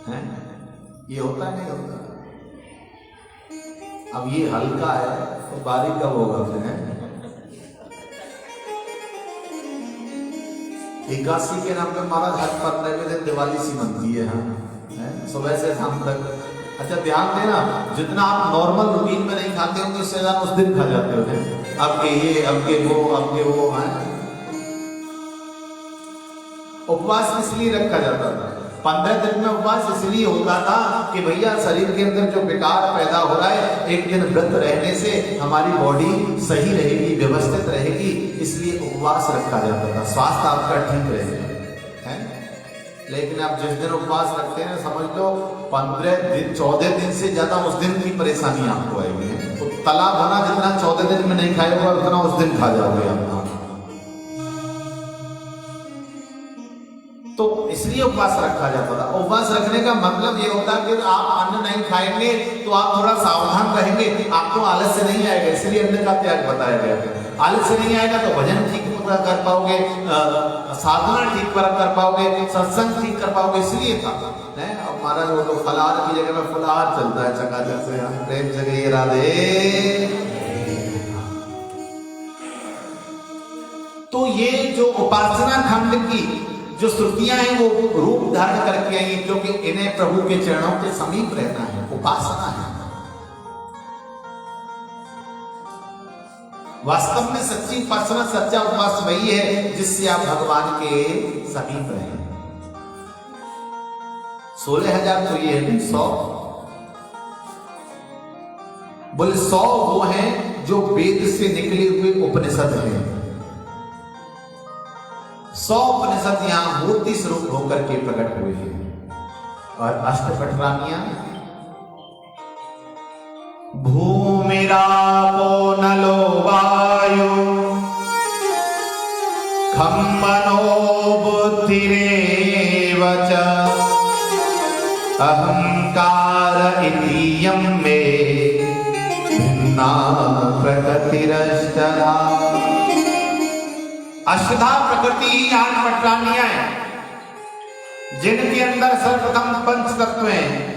Speaker 1: है ये होता है, नहीं होता? अब ये हल्का है तो बारीक कब होगा फिर? है एकादशी के नाम पे महाराज हर 15वें दिन दिवाली सी बनती है। हाँ, सुबह से शाम तक। अच्छा ध्यान देना, जितना आप नॉर्मल रूटीन में नहीं खाते होंगे उससे ज्यादा उस दिन खा जाते हो। अब के ये, अब के वो है। उपवास इसलिए रखा जाता था, 15 दिन में उपवास इसलिए होता था कि भैया शरीर के अंदर जो विकार पैदा हो रहा है, एक दिन व्रत रहने से हमारी बॉडी सही रहेगी, व्यवस्थित रहेगी, इसलिए उपवास रखा जाता था, स्वास्थ्य आपका ठीक रहेगा। लेकिन आप जिस दिन उपवास रखते हैं समझ लो 15 दिन 14 दिन से ज्यादा उस दिन की परेशानी आपको आएगी। तो तला भुना जितना 14 दिन में नहीं खाएगा उतना उस दिन खा जाओगे आप। तो इसलिए उपवास रखा जाता था। उपवास रखने का मतलब ये होता है कि आप अन्न नहीं खाएंगे तो आप थोड़ा सावधान रहेंगे, आपको आलस्य नहीं आएगा, इसलिए अन्न का त्याग बताया गया। आलस्य नहीं आएगा तो भजन ठीक कर पाओगे, साधना ठीक कर पाओगे, सत्संग ठीक कर पाओगे, इसलिए था। अब महाराज वो तो फलाहार की जगह में फुलाहार चलता है चकाचक से। प्रेम से कहिए राधे। तो ये जो उपासना खंड की जो श्रुतियां हैं वो रूप धारण करके आई, क्योंकि इन्हें प्रभु के चरणों के समीप रहना है, उपासना है। वास्तव में सच्ची उपासना, सच्चा उपवास वही है जिससे आप भगवान के समीप रहें। 16,000 तो ये है 100। बोले 100 वो हैं जो वेद से निकले हुए उपनिषद हैं। 100 उपनिषद यहां मूर्ति स्वरूप होकर के प्रकट हुए हैं। और अष्टपटरानियां भूमिरापो नलो वायु खम मनो बुद्धिरेव च अहंकार इतीयं मे भिन्ना प्रकृतिरष्टधा। अष्टधा प्रकृति ही 8 पटरानियां हैं, जिनके अंदर सर्वप्रथम 5 तत्व हैं।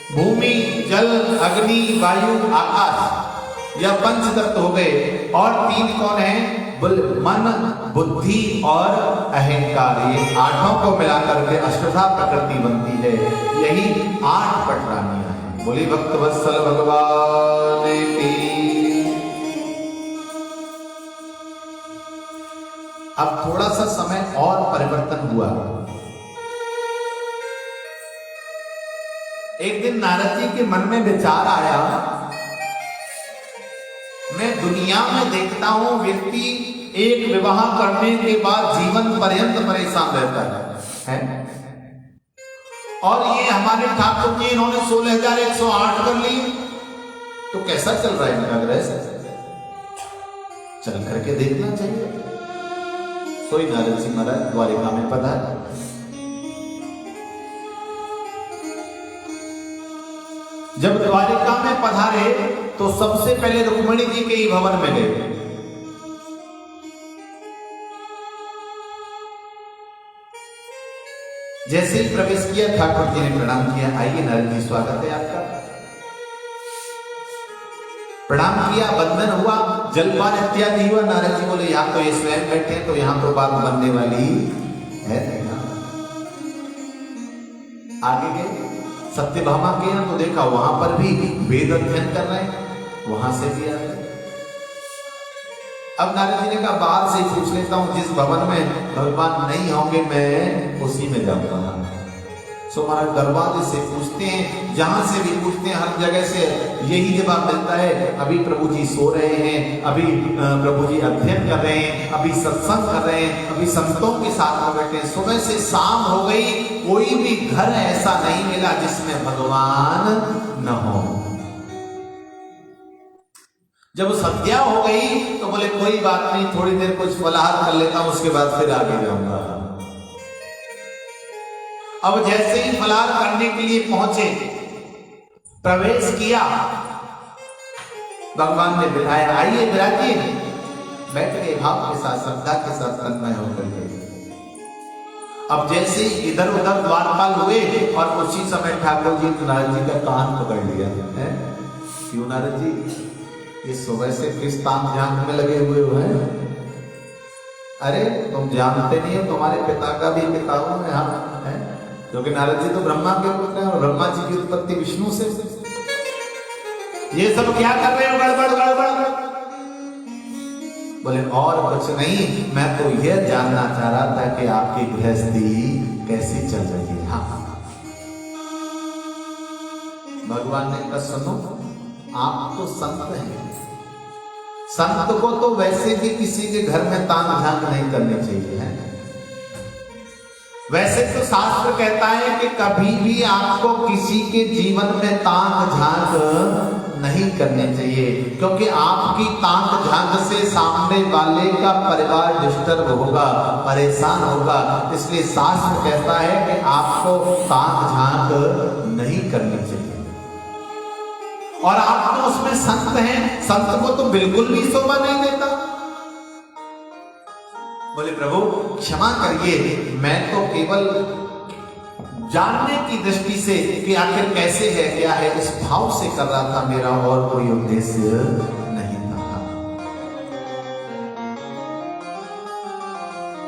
Speaker 1: भूमि, जल, अग्नि, वायु, आकाश, यह 5 तत्व हो गए। और 3 कौन है? मन, बुद्धि और अहंकार। ये 8 को मिलाकर के अष्टधा प्रकृति बनती है। यही 8 पटरानियां हैं। बोली भक्त वत्सल भगवान की। अब थोड़ा सा समय और परिवर्तन हुआ। एक दिन नारद जी के मन में विचार आया, मैं दुनिया में देखता हूं व्यक्ति एक विवाह करने के बाद जीवन पर्यंत परेशान रहता है? और ये हमारे ठाकुर जी इन्होंने 16,108 कर ली, तो कैसा चल रहा है इनका ग्रह? चल करके देखना चाहिए। सोई नारद जी महाराज द्वारिका में पधारे। जब द्वारिका में पधारे तो सबसे पहले रुक्मिणी जी के ही भवन में गए। जैसे ही प्रवेश किया ठाकुर जी ने प्रणाम किया, आइए नारद जी स्वागत है आपका। प्रणाम किया, बंधन हुआ, जलपान इत्यादि हुआ। नारद जी बोले यहाँ तो ये स्वयं बैठे तो यहाँ तो बात बनने वाली है। आगे गए सत्यभामा के यहाँ तो देखा वहां पर भी वेद अध्ययन कर रहे हैं, वहां से भी आए। अब नारद जी ने कहा बाहर से पूछ लेता हूं, जिस भवन में भगवान नहीं होंगे मैं उसी में जाऊंगा। सो महाराज दरवाजे से पूछते हैं, जहां से भी पूछते हैं, हर जगह से यही जवाब मिलता है, अभी प्रभु जी सो रहे हैं, अभी प्रभु जी अध्ययन कर रहे हैं, अभी सत्संग कर रहे हैं, अभी संतों के साथ में बैठे हैं। सुबह से शाम हो गई, कोई भी घर ऐसा नहीं मिला जिसमें भगवान न हो। जब संध्या हो गई तो बोले कोई बात नहीं, थोड़ी देर कुछ फलाहार कर लेता हूं, उसके बाद फिर आगे जाऊंगा। अब जैसे ही फलाहार करने के लिए पहुंचे, प्रवेश किया, भगवान ने बिठाया, आइए बिराजिए। बैठ गए भाव के साथ, श्रद्धा के साथ तन्मय होकर गए। अब जैसे ही इधर उधर द्वारपाल हुए और उसी समय ठाकुर जी नारद जी का कान पकड़ लिया है। क्यों नारद जी ये सुबह से किस ताम झांक में लगे हुए हो हैं? अरे तुम जानते नहीं हो तुम्हारे पिता का भी पिता हूं मैं, हाँ है, क्योंकि नारद जी तो ब्रह्मा के पुत्र हैं और ब्रह्मा जी की उत्पत्ति विष्णु से। ये सब क्या कर रहे हो, गड़बड़ गड़बड़? बोले और कुछ नहीं, मैं तो यह जानना चाह रहा था कि आपकी गृहस्थी कैसी चल रही है। हाँ भगवान ने कहा सुनो, आप तो संत हैं, संत को तो वैसे भी किसी के घर में ताक झांक नहीं करनी चाहिए है। वैसे तो शास्त्र कहता है कि कभी भी आपको किसी के जीवन में ताक झांक नहीं करनी चाहिए, क्योंकि आपकी ताक झांक से सामने वाले का परिवार डिस्टर्ब होगा, परेशान होगा। इसलिए शास्त्र कहता है कि आपको ताक झांक नहीं करनी चाहिए। और आप तो उसमें संत हैं, संत को तो बिल्कुल भी शोभा नहीं देता। बोले प्रभु क्षमा करिए, मैं तो केवल जानने की दृष्टि से कि आखिर कैसे है क्या है इस भाव से कर रहा था, मेरा और कोई उद्देश्य नहीं था।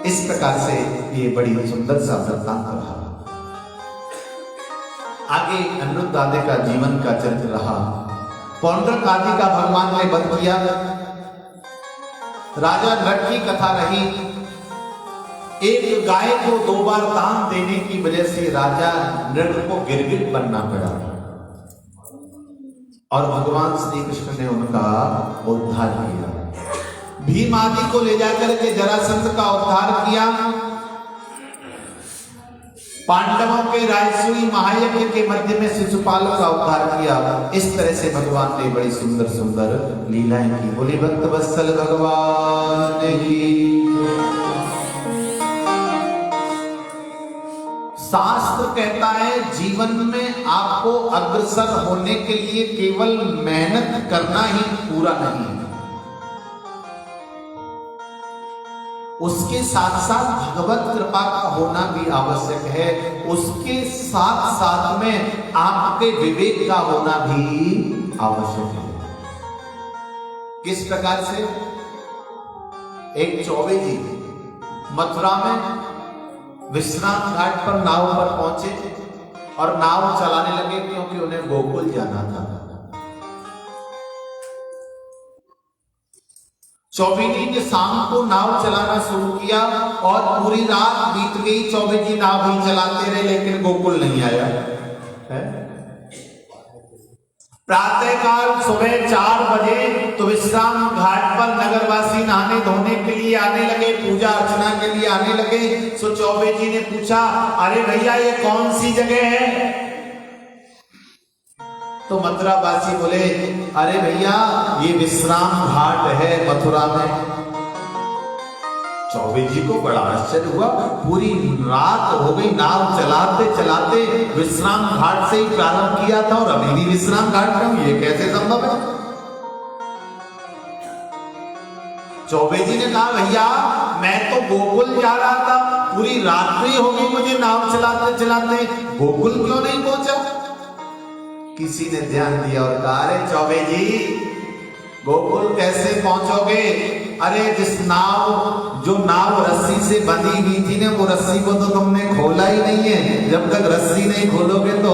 Speaker 1: इस प्रकार से ये बड़ी सुंदर सा वृत्तांत रहा। आगे अनिरुद्ध आदि का जीवन का चरित्र रहा। पौंड्रक आदि का भगवान ने वध किया। राजा नट की कथा रही। एक गाय को 2 बार दान देने की वजह से राजा नट को गिरगिट बनना पड़ा और भगवान श्री कृष्ण ने उनका उद्धार किया। भीम आदि को ले जाकर के जरासंध का उद्धार किया। पांडवों के राजसूय महायज्ञ के मध्य में शिशुपाल का उद्धार किया। इस तरह से भगवान ने बड़ी सुंदर सुंदर लीलाएं की। बोले भक्त वत्सल भगवान की। शास्त्र कहता है जीवन में आपको अग्रसर होने के लिए केवल मेहनत करना ही पूरा नहीं है, उसके साथ साथ भगवत कृपा का होना भी आवश्यक है। उसके साथ साथ में आपके विवेक का होना भी आवश्यक है। किस प्रकार से? एक चौबे जी मथुरा में विश्राम घाट पर नाव पर पहुंचे और नाव चलाने लगे, क्योंकि उन्हें गोकुल जाना था। चौबे जी ने शाम को नाव चलाना शुरू किया और पूरी रात बीत गई। चौबे जी नाव ही चलाते रहे, लेकिन गोकुल नहीं आया है। प्रातःकाल सुबह 4 बजे तो विश्राम घाट पर नगरवासी नहाने धोने के लिए आने लगे, पूजा अर्चना के लिए आने लगे। सो चौबे जी ने पूछा, अरे भैया ये कौन सी जगह है? तो मथुरा वासी बोले, अरे भैया ये विश्राम घाट है मथुरा में। चौबे जी को बड़ा आश्चर्य हुआ, पूरी रात हो गई नाव चलाते चलाते, विश्राम घाट से ही प्रारंभ किया था और अभी भी विश्राम घाट में हूं, ये कैसे संभव है? चौबे जी ने कहा भैया मैं तो गोकुल जा रहा था, पूरी रात्रि हो गई मुझे नाव चलाते चलाते, गोकुल क्यों नहीं पहुंचा? किसी ने ध्यान दिया और कहा अरे चौबे जी गोकुल कैसे पहुंचोगे? अरे जो नाव रस्सी से बंधी हुई थी ना, वो रस्सी को तो तुमने खोला ही नहीं है, जब तक रस्सी नहीं खोलोगे तो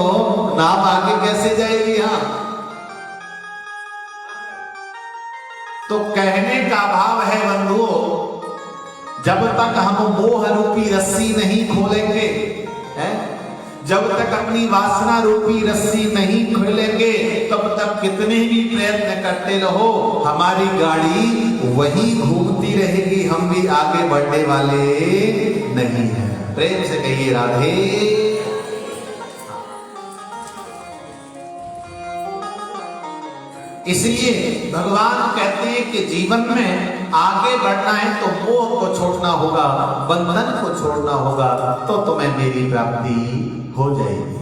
Speaker 1: नाव आगे कैसे जाएगी? यहां तो कहने का भाव है बंधुओं, जब तक हम मोह रूपी रस्सी नहीं खोलेंगे, जब तक अपनी वासना रूपी रस्सी नहीं खोलेंगे, तब तक कितने भी प्रयत्न करते रहो, हमारी गाड़ी वही घूमती रहेगी, हम भी आगे बढ़ने वाले नहीं हैं। प्रेम से कहिए राधे। इसलिए भगवान कहते हैं कि जीवन में आगे बढ़ना है तो मोह को छोड़ना होगा, बंधन को छोड़ना होगा, तो तुम्हें मेरी प्राप्ति हो जाएगी।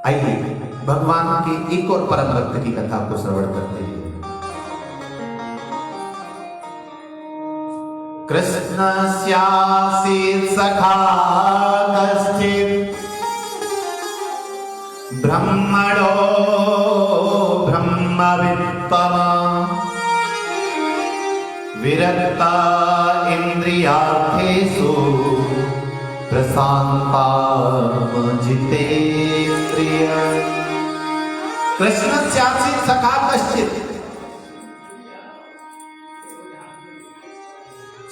Speaker 1: आइए भगवान की एक और परम भक्त की कथा को श्रवण करते हैं। कृष्णस्यासीत् सखा कश्चित् ब्रह्मणो ब्रह्मवित्तमा विरक्ता इंद्रियार्थेषु प्रशांता जितेन्द्रिय। कृष्णस्यासीत् सखा कश्चित्,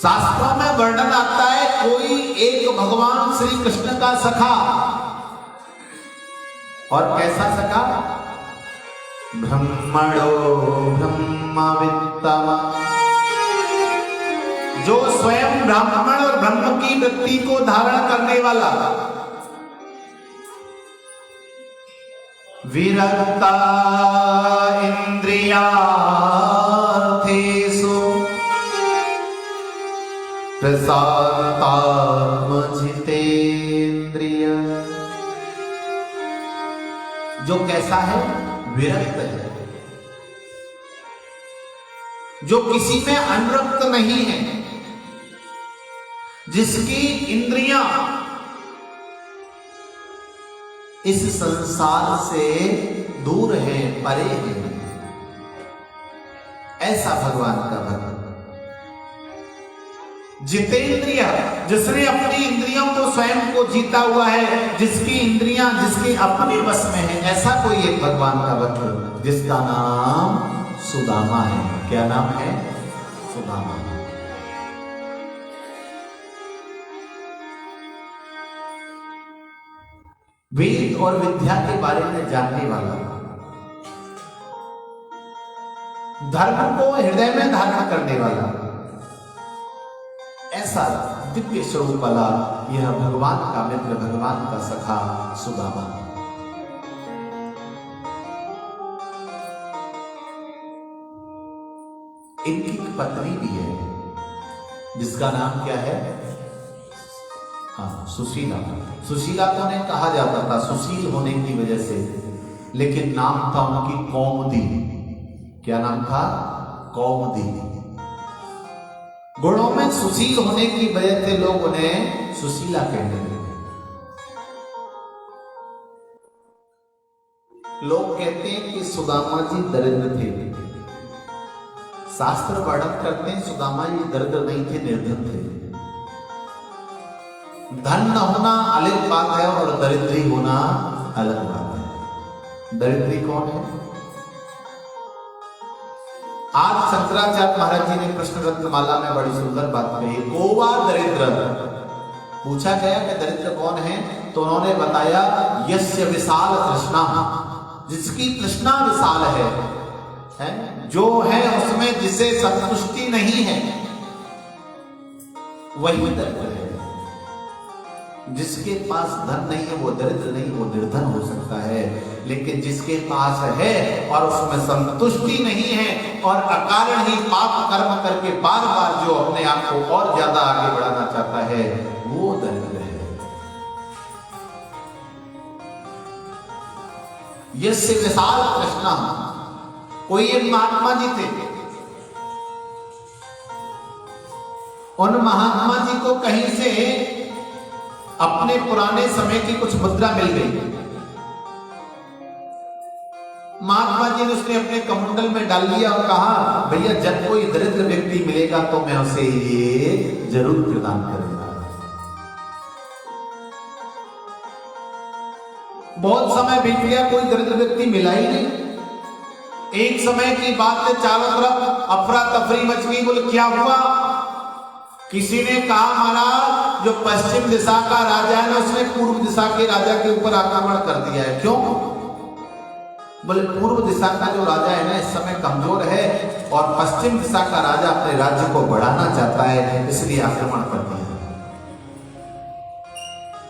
Speaker 1: शास्त्रों में वर्णन आता है कोई एक भगवान श्री कृष्ण का सखा, और कैसा सखा? ब्रह्मणो ब्रह्मवित्तम, जो स्वयं ब्राह्मण और ब्रह्म की वृत्ति को धारण करने वाला। विरक्ता इंद्रियार्थेषु प्रशांतात्म जितेन्द्रिय, जो कैसा है? विरक्त है, जो किसी में अनुरक्त नहीं है, जिसकी इंद्रियां इस संसार से दूर है, परे है, ऐसा भगवान का भक्त। जितेंद्रिय, जिसने अपनी इंद्रियों को स्वयं को जीता हुआ है, जिसकी इंद्रियां जिसके अपने वश में है, ऐसा कोई एक भगवान का भक्त जिसका नाम सुदामा है। क्या नाम है? सुदामा। वेद और विद्या के बारे में जानने वाला, धर्म को हृदय में धारण करने वाला, ऐसा दिव्य स्वरूप वाला यह भगवान का मित्र, भगवान का सखा सुदामा। इनकी पत्नी भी है जिसका नाम क्या है? हाँ, सुशीला। सुशीला को नहीं कहा जाता था सुशील होने की वजह से, लेकिन नाम था उनकी कौमुदी। क्या नाम था? कौमुदी। गुणों में सुशील होने की वजह से लोग उन्हें सुशीला कहने लगे। लोग कहते हैं कि सुदामा जी दरिद्र थे। शास्त्र वर्णन करते हैं सुदामा जी दरिद्र नहीं थे, निर्धन थे। धन न होना अलग बात है और दरिद्री होना अलग बात है। दरिद्री कौन है? आज शंकराचार्य महाराज जी ने प्रश्न रत्नमाला में बड़ी सुंदर बात कही। गोवा दरिद्र, पूछा गया कि दरिद्र कौन है, तो उन्होंने बताया यस्य विशाल तृष्णा, जिसकी तृष्णा विशाल है, जो है उसमें जिसे संतुष्टि नहीं है, वही दरिद्र है। जिसके पास धन नहीं है वो दरिद्र नहीं, वो निर्धन हो सकता है। लेकिन जिसके पास है और उसमें संतुष्टि नहीं है और अकारण ही पाप कर्म करके बार बार जो अपने आप को और ज्यादा आगे बढ़ाना चाहता है, वो दरिद्र है। यस्य विशाल कृष्णा, कोई एक महात्मा जी थे, उन महात्मा जी को कहीं से अपने पुराने समय की कुछ मुद्रा मिल गई। महात्मा जी ने उसने अपने कमंडल में डाल लिया और कहा, भैया जब कोई दरिद्र व्यक्ति मिलेगा तो मैं उसे ये जरूर प्रदान करूंगा। बहुत समय बीत गया, कोई दरिद्र व्यक्ति मिला ही नहीं। एक समय की बात है, चारों तरफ अफरा तफरी मच गई। बोले क्या हुआ? किसी ने कहा, महाराज जो पश्चिम दिशा का राजा है ना, उसने पूर्व दिशा के राजा के ऊपर आक्रमण कर दिया है। क्यों? बोले पूर्व दिशा का जो राजा है ना इस समय कमजोर है और पश्चिम दिशा का राजा अपने राज्य को बढ़ाना चाहता है, इसलिए आक्रमण कर दिया।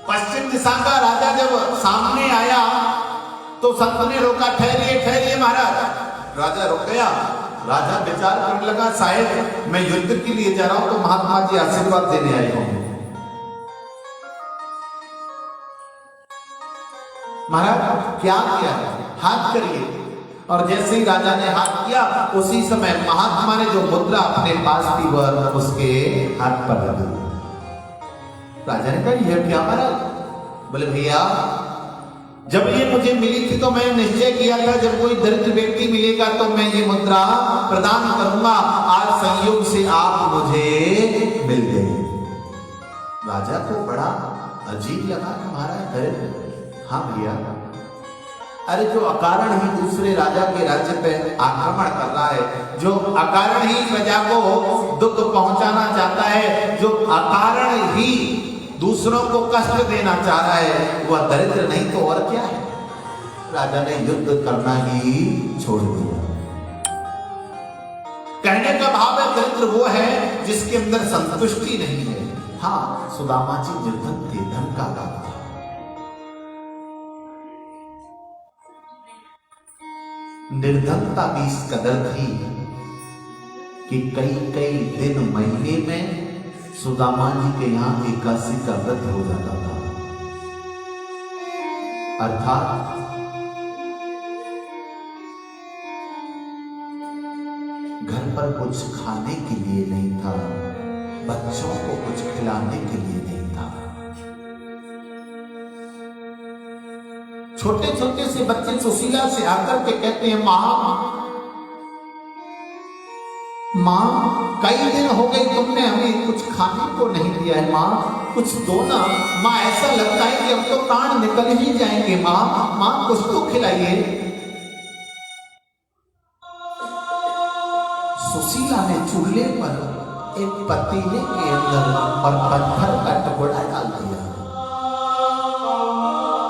Speaker 1: पश्चिम दिशा का राजा जब सामने आया तो संत ने रोका, ठहरिए ठहरिए महाराज। राजा रुक गया। राजा विचार करने लगा, शायद मैं युद्ध के लिए जा रहा हूं तो महात्मा जी आशीर्वाद देने आए होंगे। महाराज क्या किया? हाथ करिए। और जैसे ही राजा ने हाथ किया, उसी समय महात्मा ने जो मुद्रा अपने पास थी वह उसके हाथ पर लग गई। राजा ने कहा, यह क्या महाराज? बोले भैया जब ये मुझे मिली थी तो मैंने निश्चय किया था जब कोई दरिद्र व्यक्ति मिलेगा तो मैं ये मुद्रा प्रदान करूंगा। आज संयोग से आप मुझे मिल गए। राजा को बड़ा अजीब लगा कि महाराज दरिद्र। हाँ भैया, अरे जो अकारण ही दूसरे राजा के राज्य पे आक्रमण कर रहा है, जो अकारण ही प्रजा को दुख पहुंचाना चाहता है, जो अकारण ही दूसरों को कष्ट देना चाह रहा है, वह दरिद्र नहीं तो और क्या है। राजा ने युद्ध करना ही छोड़ दिया। कहने का भाव है दरिद्र वो है जिसके अंदर संतुष्टि नहीं है। हाँ, सुदामा जी निर्धन थे, धन का अभाव था। निर्धनता भी इस कदर थी कि कई कई दिन महीने में सुदामा जी के यहां एकादशी का व्रत हो जाता था। अर्थात घर पर कुछ खाने के लिए नहीं था, बच्चों को कुछ खिलाने के लिए नहीं था। छोटे छोटे से बच्चे सुशीला से आकर के कहते हैं, माँ कई दिन हो गए तुमने हमें कुछ खाने को नहीं दिया है, माँ कुछ दो ना। माँ ऐसा लगता है कि अब तो प्राण निकल ही जाएंगे, माँ कुछ तो खिलाइए। सुशीला ने चूल्हे पर एक पतीले के अंदर और पत्थर का टुकड़ा डाल दिया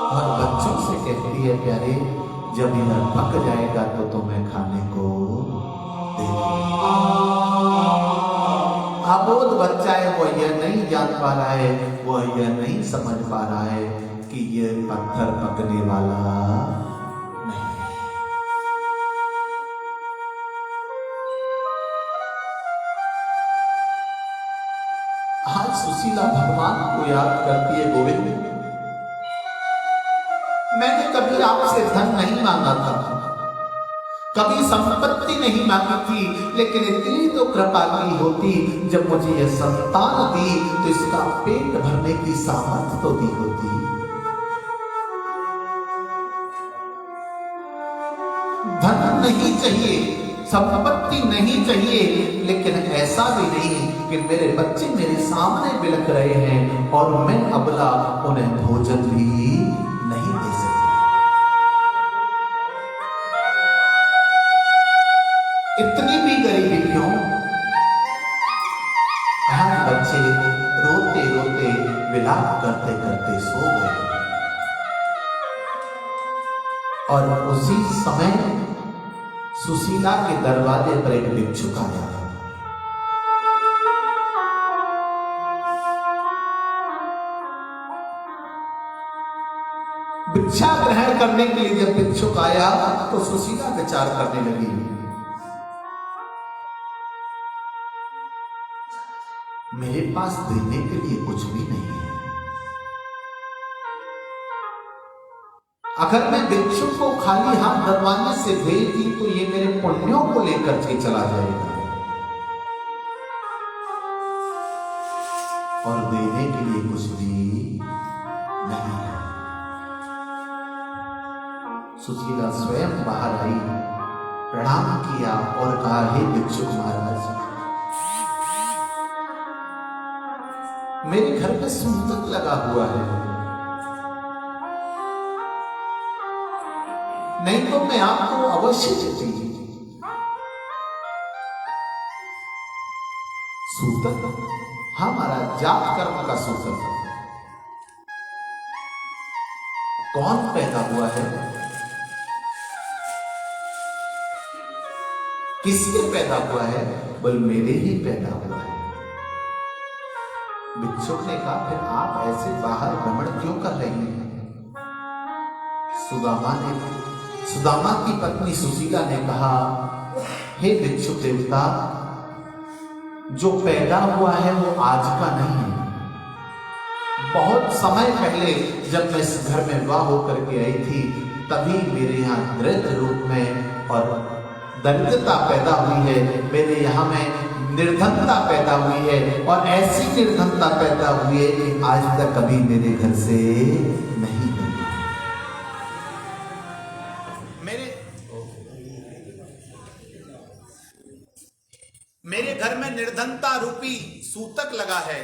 Speaker 1: और बच्चों से कहती है, प्यारे जब यह पक जाएगा तो तुम्हें खाने को दे दूंगा। अबोध बच्चा है, वो यह नहीं जान पा रहा है, वो यह नहीं समझ पा रहा है कि यह पत्थर पकने वाला नहीं है। आज सुशीला भगवान को याद करती है, गोविंद मैंने कभी आपसे धन नहीं मांगा था, कभी संपत्ति नहीं मांगी थी, लेकिन इतनी तो कृपा की होती जब मुझे यह संतान दी तो इसका पेट भरने की सामर्थ्य तो दी होती। धन नहीं चाहिए, संपत्ति नहीं चाहिए, लेकिन ऐसा भी नहीं कि मेरे बच्चे मेरे सामने बिलख रहे हैं और मैं अबला उन्हें भोजन भी नहीं दे सकती। इतनी भी गरीबी क्यों? आज बच्चे रोते रोते विलाप करते करते सो गए और उसी समय सुशीला के दरवाजे पर एक भिक्षुक आया। भिक्षा ग्रहण करने के लिए जब भिक्षुक आया तो सुशीला विचार करने लगी, मेरे पास देने के लिए कुछ भी नहीं है। अगर मैं भिक्षुक को खाली हाथ दरवाजे से भेज दी तो ये मेरे पुण्यों को लेकर के चला जाएगा, और देने के लिए कुछ भी नहीं है। सुशीला स्वयं बाहर आई, प्रणाम किया और कहा, हे भिक्षुक महाराज, मेरे घर में सूतक लगा हुआ है, नहीं तो मैं आपको अवश्य देती। सूतक? हाँ महाराज, जात कर्म का सूतक। कौन पैदा हुआ है? किसके पैदा हुआ है? बोल, मेरे ही पैदा हुआ है। भिक्षुक ने कहा, फिर आप ऐसे बाहर भ्रमण क्यों कर रही हैं? सुदामा की पत्नी सुशीला ने कहा, हे भिक्षुक देवता, जो पैदा हुआ है वो आज का नहीं है। बहुत समय पहले जब मैं इस घर में विवाह होकर के आई थी, तभी मेरे यहाँ दरिद्र रूप में और दरिद्रता पैदा हुई है, मेरे यहाँ में निर्धनता पैदा हुई है, और ऐसी निर्धनता पैदा हुई है कि आज तक कभी मेरे घर से नहीं हुई। मेरे घर में निर्धनता रूपी सूतक लगा है,